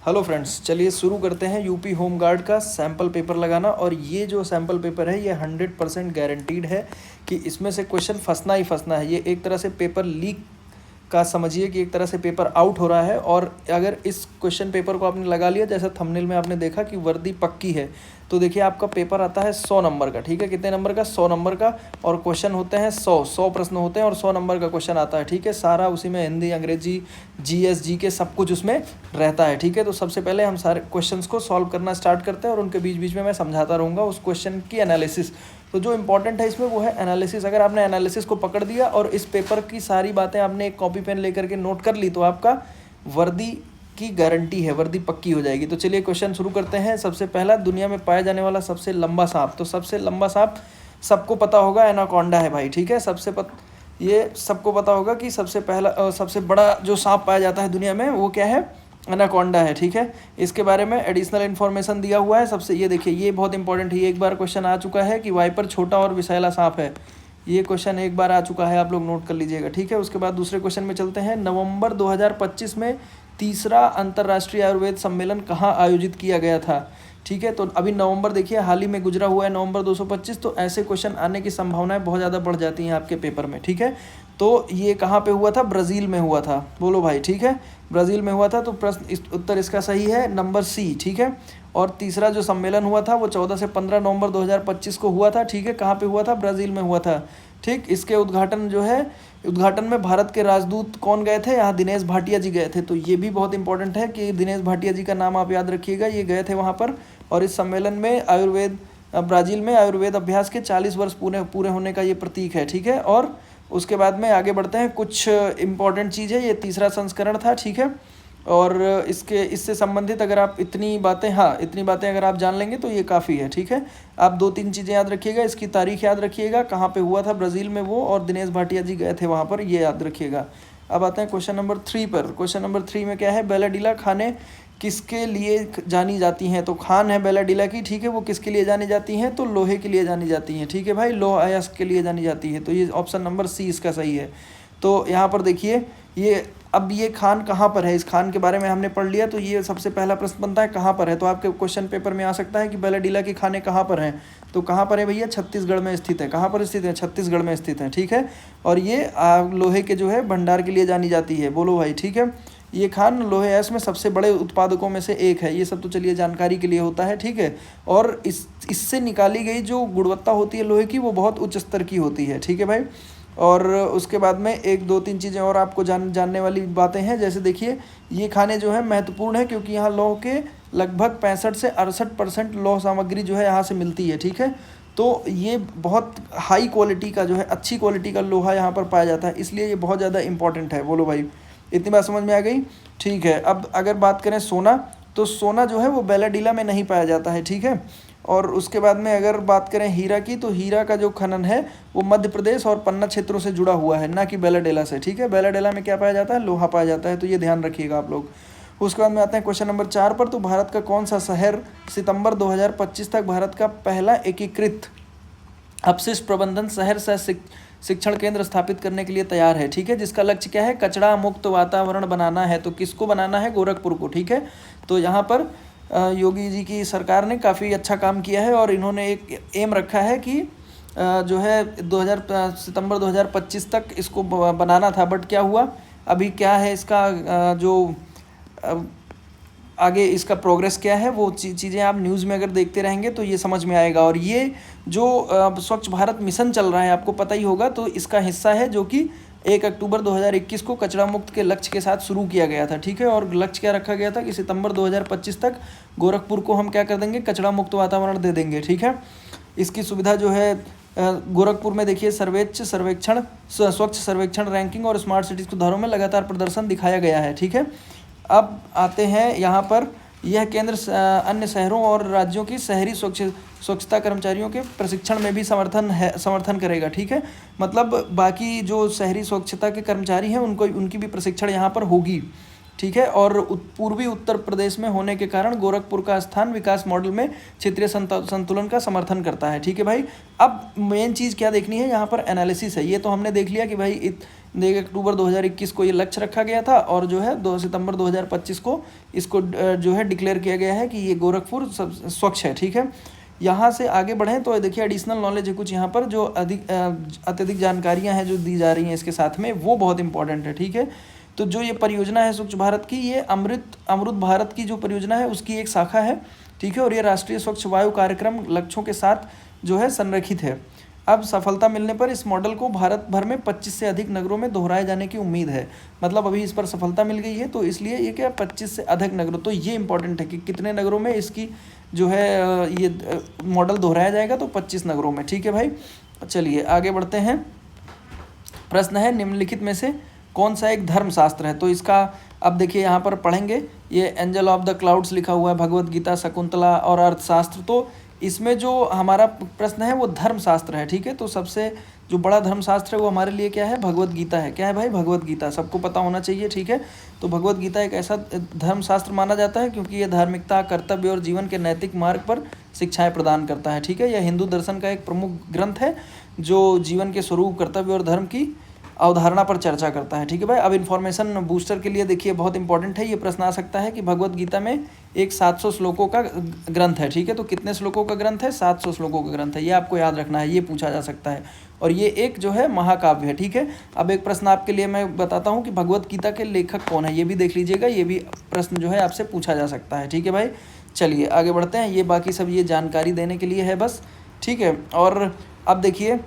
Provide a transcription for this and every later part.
Hello friends, चलिए शुरू करते हैं यूपी होम गार्ड का सैम्पल पेपर लगाना। और ये जो सैम्पल पेपर है ये 100% गारंटीड है कि इसमें से क्वेश्चन फंसना ही फंसना है। ये एक तरह से पेपर लीक का समझिए कि एक तरह से पेपर आउट हो रहा है। और अगर इस क्वेश्चन पेपर को आपने लगा लिया, जैसा थंबनेल में आपने देखा कि वर्दी पक्की है, तो देखिए आपका पेपर आता है 100 नंबर का। ठीक है, कितने नंबर का? 100 नंबर का। और क्वेश्चन होते हैं 100 प्रश्न होते हैं और 100 नंबर का क्वेश्चन आता है। ठीक है, सारा उसी में हिंदी, अंग्रेजी, जीएस, जीके सब कुछ उसमें रहता है। ठीक है, तो सबसे पहले हम सारे क्वेश्चंस को सॉल्व करना स्टार्ट करते हैं और उनके बीच बीच में मैं समझाता रहूँगा उस क्वेश्चन की एनालिसिस। तो जो इंपॉर्टेंट है इसमें वो है एनालिसिस। अगर आपने एनालिसिस को पकड़ दिया और इस पेपर की सारी बातें आपने एक कॉपी पेन लेकर के नोट कर ली, तो आपका वर्दी की गारंटी है, वर्दी पक्की हो जाएगी। तो चलिए क्वेश्चन शुरू करते हैं। सबसे पहला, दुनिया में पाया जाने वाला सबसे लंबा सांप। तो सबसे लंबा सांप सबको पता होगा, एनाकोंडा है भाई। ठीक है, ये सबको पता होगा कि सबसे बड़ा जो सांप पाया जाता है दुनिया में वो क्या है? एनाकोंडा है। ठीक है, इसके बारे में एडिशनल इन्फॉर्मेशन दिया हुआ है सबसे। ये देखिए, ये बहुत इंपॉर्टेंट है। ये एक बार क्वेश्चन आ चुका है कि वाइपर छोटा और विषैला सांप है। ये क्वेश्चन एक बार आ चुका है, आप लोग नोट कर लीजिएगा। ठीक है, उसके बाद दूसरे क्वेश्चन में चलते हैं। नवंबर 2025 में तीसरा अंतर्राष्ट्रीय आयुर्वेद सम्मेलन कहाँ आयोजित किया गया था? ठीक है, तो अभी नवंबर देखिए हाल ही में गुजरा हुआ है, नवंबर 225। तो ऐसे क्वेश्चन आने की संभावनाएं बहुत ज़्यादा बढ़ जाती हैं आपके पेपर में। ठीक है, तो ये कहाँ पे हुआ था? ब्राज़ील में हुआ था। बोलो भाई। ठीक है, ब्राज़ील में हुआ था। तो उत्तर इसका सही है नंबर सी। ठीक है, और तीसरा जो सम्मेलन हुआ था वो 14 से 15 नवंबर 2025 को हुआ था। ठीक है, कहाँ पे हुआ था? ब्राज़ील में हुआ था। ठीक, इसके उद्घाटन में भारत के राजदूत कौन गए थे? यहाँ दिनेश भाटिया जी गए थे। तो ये भी बहुत इंपॉर्टेंट है कि दिनेश भाटिया जी का नाम आप याद रखिएगा, ये गए थे वहाँ पर। और इस सम्मेलन में ब्राज़ील में आयुर्वेद अभ्यास के 40 वर्ष पूरे होने का ये प्रतीक है। ठीक है, और उसके बाद में आगे बढ़ते हैं। कुछ इंपॉर्टेंट चीज़ है, ये तीसरा संस्करण था। ठीक है, और इससे संबंधित अगर आप इतनी बातें अगर आप जान लेंगे तो ये काफ़ी है। ठीक है, आप 2-3 चीज़ें याद रखिएगा। इसकी तारीख याद रखिएगा, कहाँ पे हुआ था ब्राज़ील में वो, और दिनेश भाटिया जी गए थे वहाँ पर, ये याद रखिएगा। अब आते हैं क्वेश्चन नंबर 3 पर। क्वेश्चन नंबर 3 में क्या है? बेलाडीला खाने किसके लिए जानी जाती हैं? तो खान है बेलाडीला की। ठीक है, वो किसके लिए जानी जाती हैं? तो लोहे के लिए जानी जाती हैं। ठीक है भाई, लोह अयस्क के लिए जानी जाती है। तो ये ऑप्शन नंबर सी इसका सही है। तो यहाँ पर देखिए, ये खान कहाँ पर है? इस खान के बारे में हमने पढ़ लिया। तो ये सबसे पहला प्रश्न बनता है कहाँ पर है। तो आपके क्वेश्चन पेपर में आ सकता है कि बेलाडीला की खाने कहाँ पर हैं। तो कहाँ पर है भैया? छत्तीसगढ़ में स्थित है। कहाँ पर स्थित है? छत्तीसगढ़ में स्थित है। ठीक है, और ये लोहे के जो है भंडार के लिए जानी जाती है। बोलो भाई। ठीक है, ये खान लोहे अयस्क में सबसे बड़े उत्पादकों में से एक है। ये सब तो चलिए जानकारी के लिए होता है। ठीक है, और इससे निकाली गई जो गुणवत्ता होती है लोहे की, वो बहुत उच्च स्तर की होती है। ठीक है भाई, और उसके बाद में 1-2-3 चीज़ें और आपको जानने वाली बातें हैं। जैसे देखिए, ये खाने जो है महत्वपूर्ण है क्योंकि यहाँ लौह के लगभग 65 से 68% लौह सामग्री जो है यहाँ से मिलती है। ठीक है, तो ये बहुत हाई क्वालिटी का जो है, अच्छी क्वालिटी का लोहा यहाँ पर पाया जाता है, इसलिए ये बहुत ज़्यादा इंपॉर्टेंट है। बोलो भाई, इतनी बात समझ में आ गई? ठीक है, अब अगर बात करें सोना, तो सोना जो है वो बेलाडीला में नहीं पाया जाता है। ठीक है, और उसके बाद में अगर बात करें हीरा की, तो हीरा का जो खनन है वो मध्य प्रदेश और पन्ना क्षेत्रों से जुड़ा हुआ है, ना कि बेलाडीला से। ठीक है, बेलाडीला में क्या पाया जाता है? लोहा पाया जाता है। तो ये ध्यान रखिएगा आप लोग। उसके बाद में आते हैं क्वेश्चन नंबर 4 पर। तो भारत का कौन सा शहर सितंबर 2025 तक भारत का पहला एकीकृत अपशिष्ट प्रबंधन शहर सह शिक्षण केंद्र स्थापित करने के लिए तैयार है? ठीक है, जिसका लक्ष्य क्या है? कचरा मुक्त वातावरण बनाना है। तो किसको बनाना है? गोरखपुर को। ठीक है, तो यहाँ पर योगी जी की सरकार ने काफ़ी अच्छा काम किया है और इन्होंने एक एम रखा है कि जो है सितंबर 2025 तक इसको बनाना था। बट क्या हुआ, अभी क्या है इसका जो आगे इसका प्रोग्रेस क्या है, वो चीज़ें आप न्यूज़ में अगर देखते रहेंगे तो ये समझ में आएगा। और ये जो स्वच्छ भारत मिशन चल रहा है, आपको पता ही होगा, तो इसका हिस्सा है, जो कि 1 अक्टूबर 2021 को कचरा मुक्त के लक्ष्य के साथ शुरू किया गया था। ठीक है, और लक्ष्य क्या रखा गया था कि सितंबर 2025 तक गोरखपुर को हम क्या कर देंगे? कचरा मुक्त वातावरण दे देंगे। ठीक है, इसकी सुविधा जो है गोरखपुर में देखिए स्वच्छ सर्वेक्षण रैंकिंग और स्मार्ट सिटी सुधारों में लगातार प्रदर्शन दिखाया गया है। ठीक है, अब आते हैं यहाँ पर, यह केंद्र अन्य शहरों और राज्यों की शहरी स्वच्छता कर्मचारियों के प्रशिक्षण में भी समर्थन करेगा। ठीक है, मतलब बाकी जो शहरी स्वच्छता के कर्मचारी हैं उनकी भी प्रशिक्षण यहाँ पर होगी। ठीक है, और पूर्वी उत्तर प्रदेश में होने के कारण गोरखपुर का स्थान विकास मॉडल में क्षेत्रीय संतुलन का समर्थन करता है। ठीक है भाई, अब मेन चीज़ क्या देखनी है यहाँ पर? एनालिसिस है। ये तो हमने देख लिया कि भाई देखिए अक्टूबर 2021 को ये लक्ष्य रखा गया था और जो है 2 सितंबर 2025 को इसको जो है डिक्लेयर किया गया है कि ये गोरखपुर सब स्वच्छ है। ठीक है, यहाँ से आगे बढ़ें तो देखिए एडिशनल नॉलेज है कुछ यहाँ पर जो अत्यधिक जानकारियाँ हैं जो दी जा रही हैं इसके साथ में, वो बहुत इंपॉर्टेंट है। ठीक है, तो जो ये परियोजना है स्वच्छ भारत की, ये अमृत भारत की जो परियोजना है उसकी एक शाखा है। ठीक है, और ये राष्ट्रीय स्वच्छ वायु कार्यक्रम लक्ष्यों के साथ जो है संरेखित है। अब सफलता मिलने पर इस मॉडल को भारत भर में 25 से अधिक नगरों में दोहराए जाने की उम्मीद है। मतलब अभी इस पर सफलता मिल गई है तो इसलिए ये क्या 25 से अधिक नगरों, तो ये इंपॉर्टेंट है कि कितने नगरों में इसकी जो है ये मॉडल दोहराया जाएगा, तो 25 नगरों में। ठीक है भाई, चलिए आगे बढ़ते हैं। प्रश्न है निम्नलिखित में से कौन सा एक धर्मशास्त्र है? तो इसका अब देखिए यहाँ पर पढ़ेंगे, ये एंजल ऑफ द क्लाउड्स लिखा हुआ है, भगवत गीता, शकुंतला और अर्थशास्त्र। तो इसमें जो हमारा प्रश्न है वो धर्मशास्त्र है। ठीक है, तो सबसे जो बड़ा धर्मशास्त्र है वो हमारे लिए क्या है? भगवत गीता है। क्या है भाई? भगवत गीता, सबको पता होना चाहिए। ठीक है, तो भगवत गीता एक ऐसा धर्मशास्त्र माना जाता है क्योंकि ये धार्मिकता, कर्तव्य और जीवन के नैतिक मार्ग पर शिक्षाएं प्रदान करता है। ठीक है, यह हिंदू दर्शन का एक प्रमुख ग्रंथ है जो जीवन के स्वरूप, कर्तव्य और धर्म की अवधारणा पर चर्चा करता है। ठीक है भाई, अब इन्फॉर्मेशन बूस्टर के लिए देखिए बहुत इंपॉर्टेंट है, ये प्रश्न आ सकता है कि भगवत गीता में एक 700 श्लोकों का ग्रंथ है। ठीक है, तो कितने श्लोकों का ग्रंथ है? 700 श्लोकों का ग्रंथ है, ये आपको याद रखना है, ये पूछा जा सकता है। और ये एक जो है महाकाव्य है। ठीक है, अब एक प्रश्न आपके लिए मैं बताता हूँ कि भगवत गीता के लेखक कौन है, ये भी देख लीजिएगा, ये भी प्रश्न जो है आपसे पूछा जा सकता है। ठीक है भाई, चलिए आगे बढ़ते हैं। ये बाकी सब ये जानकारी देने के लिए है बस। ठीक है, और अब देखिए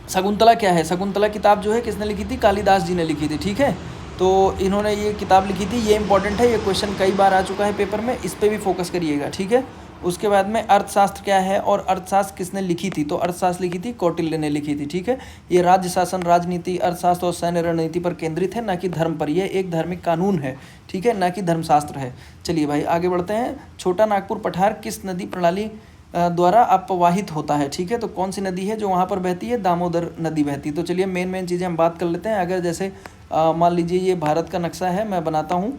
शकुंतला क्या है? शकुंतला किताब जो है किसने लिखी थी? कालिदास जी ने लिखी थी। ठीक है, तो इन्होंने ये किताब लिखी थी, ये इंपॉर्टेंट है, ये क्वेश्चन कई बार आ चुका है पेपर में, इस पर भी फोकस करिएगा। ठीक है, उसके बाद में अर्थशास्त्र क्या है और अर्थशास्त्र किसने लिखी थी? तो अर्थशास्त्र लिखी थी कौटिल्य ने लिखी थी। ठीक है, ये राज्य शासन, राजनीति, अर्थशास्त्र और सैन्य रणनीति पर केंद्रित है, ना कि धर्म पर। यह एक धार्मिक कानून है। ठीक है, ना कि धर्मशास्त्र है। चलिए भाई आगे बढ़ते हैं। छोटा नागपुर पठार किस नदी प्रणाली द्वारा अपवाहित होता है? ठीक है, तो कौन सी नदी है जो वहाँ पर बहती है? दामोदर नदी बहती है। तो चलिए मेन चीज़ें हम बात कर लेते हैं। अगर जैसे मान लीजिए ये भारत का नक्शा है, मैं बनाता हूँ,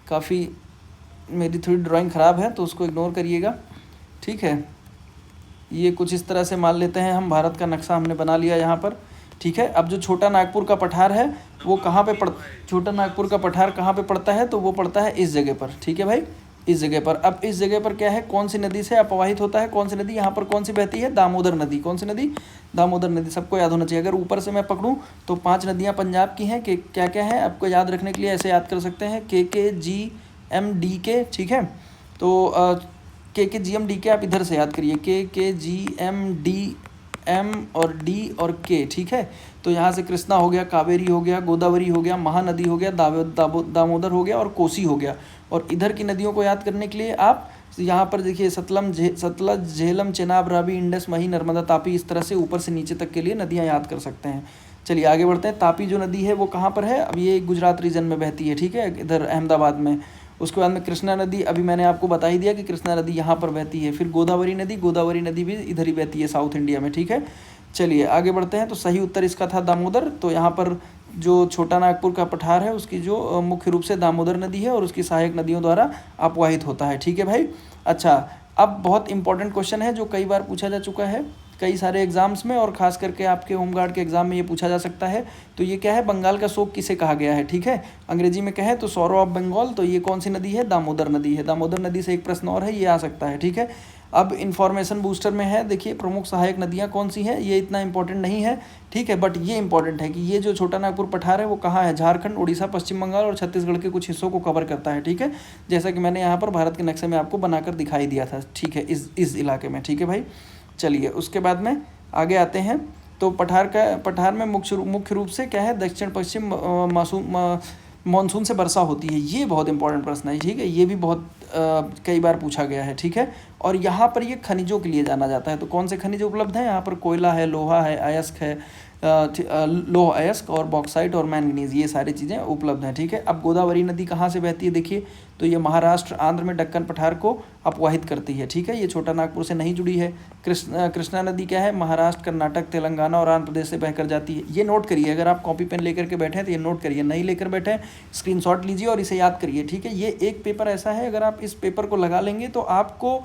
काफ़ी मेरी थोड़ी ड्राइंग ख़राब है तो उसको इग्नोर करिएगा। ठीक है, ये कुछ इस तरह से मान लेते हैं हम, भारत का नक्शा हमने बना लिया यहाँ पर। ठीक है, अब जो छोटा नागपुर का पठार है वो कहाँ पे छोटा नागपुर का पठार कहाँ पे पड़ता है? तो वो पड़ता है इस जगह पर। ठीक है भाई, इस जगह पर। अब इस जगह पर क्या है? कौन सी नदी से अपवाहित होता है? कौन सी नदी यहाँ पर कौन सी बहती है? दामोदर नदी। कौन सी नदी? दामोदर नदी, सबको याद होना चाहिए। अगर ऊपर से मैं पकड़ूँ तो 5 नदियाँ पंजाब की हैं, क्या क्या है आपको याद रखने के लिए ऐसे याद कर सकते हैं, KKGMDK। ठीक है, तो KKGMDK आप इधर से याद करिए, KKGMDM और D और K। ठीक है, तो यहाँ से कृष्णा हो गया, कावेरी हो गया, गोदावरी हो गया, महानदी हो गया, दामोदर हो गया और कोसी हो गया। और इधर की नदियों को याद करने के लिए आप यहाँ पर देखिए सतलज, झेलम, चेनाब, रावी, इंडस, मही, नर्मदा, तापी, इस तरह से ऊपर से नीचे तक के लिए नदियाँ याद कर सकते हैं। चलिए आगे बढ़ते हैं। तापी जो नदी है वो कहाँ पर है? अब ये गुजरात रीजन में बहती है। ठीक है, इधर अहमदाबाद में। उसके बाद में कृष्णा नदी, अभी मैंने आपको बता ही दिया कि कृष्णा नदी यहाँ पर बहती है। फिर गोदावरी नदी भी इधर ही बहती है, साउथ इंडिया में। ठीक है, चलिए आगे बढ़ते हैं। तो सही उत्तर इसका था दामोदर। तो यहाँ पर जो छोटा नागपुर का पठार है उसकी जो मुख्य रूप से दामोदर नदी है और उसकी सहायक नदियों द्वारा अपवाहित होता है। ठीक है भाई, अच्छा अब बहुत इंपॉर्टेंट क्वेश्चन है जो कई बार पूछा जा चुका है कई सारे एग्जाम्स में, और खास करके आपके होमगार्ड के एग्जाम में ये पूछा जा सकता है। तो ये क्या है? बंगाल का शोक किसे कहा गया है? ठीक है, अंग्रेजी में कहें तो सौरो ऑफ बंगाल। तो ये कौन सी नदी है? दामोदर नदी है। दामोदर नदी से एक प्रश्न और है, ये आ सकता है। ठीक है, अब इन्फॉर्मेशन बूस्टर में है, देखिए प्रमुख सहायक नदियाँ कौन सी हैं, ये इतना इंपॉर्टेंट नहीं है। ठीक है, बट ये इंपॉर्टेंट है कि ये जो छोटा नागपुर पठार है वो कहाँ है? झारखंड, उड़ीसा, पश्चिम बंगाल और छत्तीसगढ़ के कुछ हिस्सों को कवर करता है। ठीक है, जैसा कि मैंने यहाँ पर भारत के नक्शे में आपको बनाकर दिखाई दिया था। ठीक है, इस इलाके में। ठीक है भाई, चलिए उसके बाद में आगे आते हैं। तो पठार में मुख्य रूप से क्या है? दक्षिण पश्चिम मानसून से वर्षा होती है। ये बहुत इंपॉर्टेंट प्रश्न है। ठीक है, ये भी बहुत कई बार पूछा गया है। ठीक है, और यहाँ पर ये खनिजों के लिए जाना जाता है। तो कौन से खनिज उपलब्ध हैं यहाँ पर? कोयला है, लोहा है, अयस्क है, लोह अयस्क और बॉक्साइट और मैंगनीज, ये सारी चीज़ें उपलब्ध हैं। ठीक है, अब गोदावरी नदी कहाँ से बहती है? देखिए, तो ये महाराष्ट्र, आंध्र में दक्कन पठार को अपवाहित करती है। ठीक है, ये छोटा नागपुर से नहीं जुड़ी है। कृष्णा नदी क्या है? महाराष्ट्र, कर्नाटक, तेलंगाना और आंध्र प्रदेश से बहकर जाती है। ये नोट करिए, अगर आप कॉपी पेन लेकर के बैठे हैं तो ये नोट करिए, नहीं लेकर बैठे हैं स्क्रीनशॉट लीजिए और इसे याद करिए। ठीक है, ये एक पेपर ऐसा है, अगर आप इस पेपर को लगा लेंगे तो आपको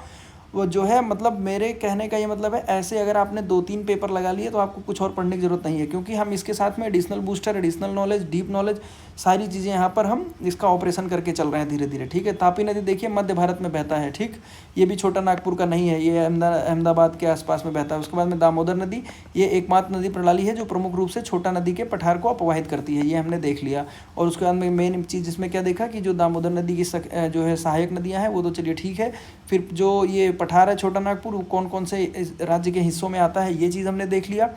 वो जो है मतलब मेरे कहने का ये मतलब है, ऐसे अगर आपने 2-3 पेपर लगा लिए तो आपको कुछ और पढ़ने की ज़रूरत नहीं है, क्योंकि हम इसके साथ में additional booster, additional knowledge, deep knowledge, सारी चीज़ें यहाँ पर हम इसका ऑपरेशन करके चल रहे हैं धीरे धीरे, ठीक है। तापी नदी देखिए मध्य भारत में बहता है, ठीक, ये भी छोटा नागपुर का नहीं है, ये अहमदाबाद के आसपास में बहता है। उसके बाद में दामोदर नदी, ये एकमात्र नदी प्रणाली है जो प्रमुख रूप से छोटा नदी के पठार को अपवाहित करती है, ये हमने देख लिया। और उसके बाद में मेन चीज़ इसमें क्या देखा कि जो दामोदर नदी की जो है सहायक नदियाँ हैं वो तो चलिए ठीक है, फिर जो ये पठार है छोटा नागपुर वो कौन कौन से राज्य के हिस्सों में आता है ये चीज़ हमने देख लिया,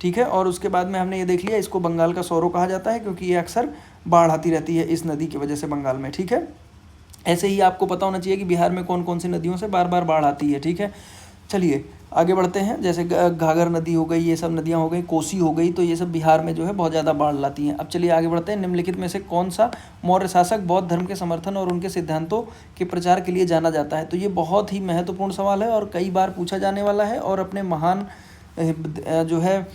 ठीक है। और उसके बाद में हमने ये देख लिया इसको बंगाल का सौरो कहा जाता है, क्योंकि ये अक्सर बाढ़ आती रहती है इस नदी की वजह से बंगाल में, ठीक है। ऐसे ही आपको पता होना चाहिए कि बिहार में कौन कौन सी नदियों से बार बार बाढ़ आती है, ठीक है। चलिए आगे बढ़ते हैं, जैसे घाघर नदी हो गई, ये सब नदियाँ हो गई, कोसी हो गई, तो ये सब बिहार में जो है बहुत ज़्यादा बाढ़ लाती हैं। अब चलिए आगे बढ़ते हैं, निम्नलिखित में से कौन सा मौर्य शासक बौद्ध धर्म के समर्थन और उनके सिद्धांतों के प्रचार के लिए जाना जाता है। तो ये बहुत ही महत्वपूर्ण सवाल है और कई बार पूछा जाने वाला है, और अपने महान जो है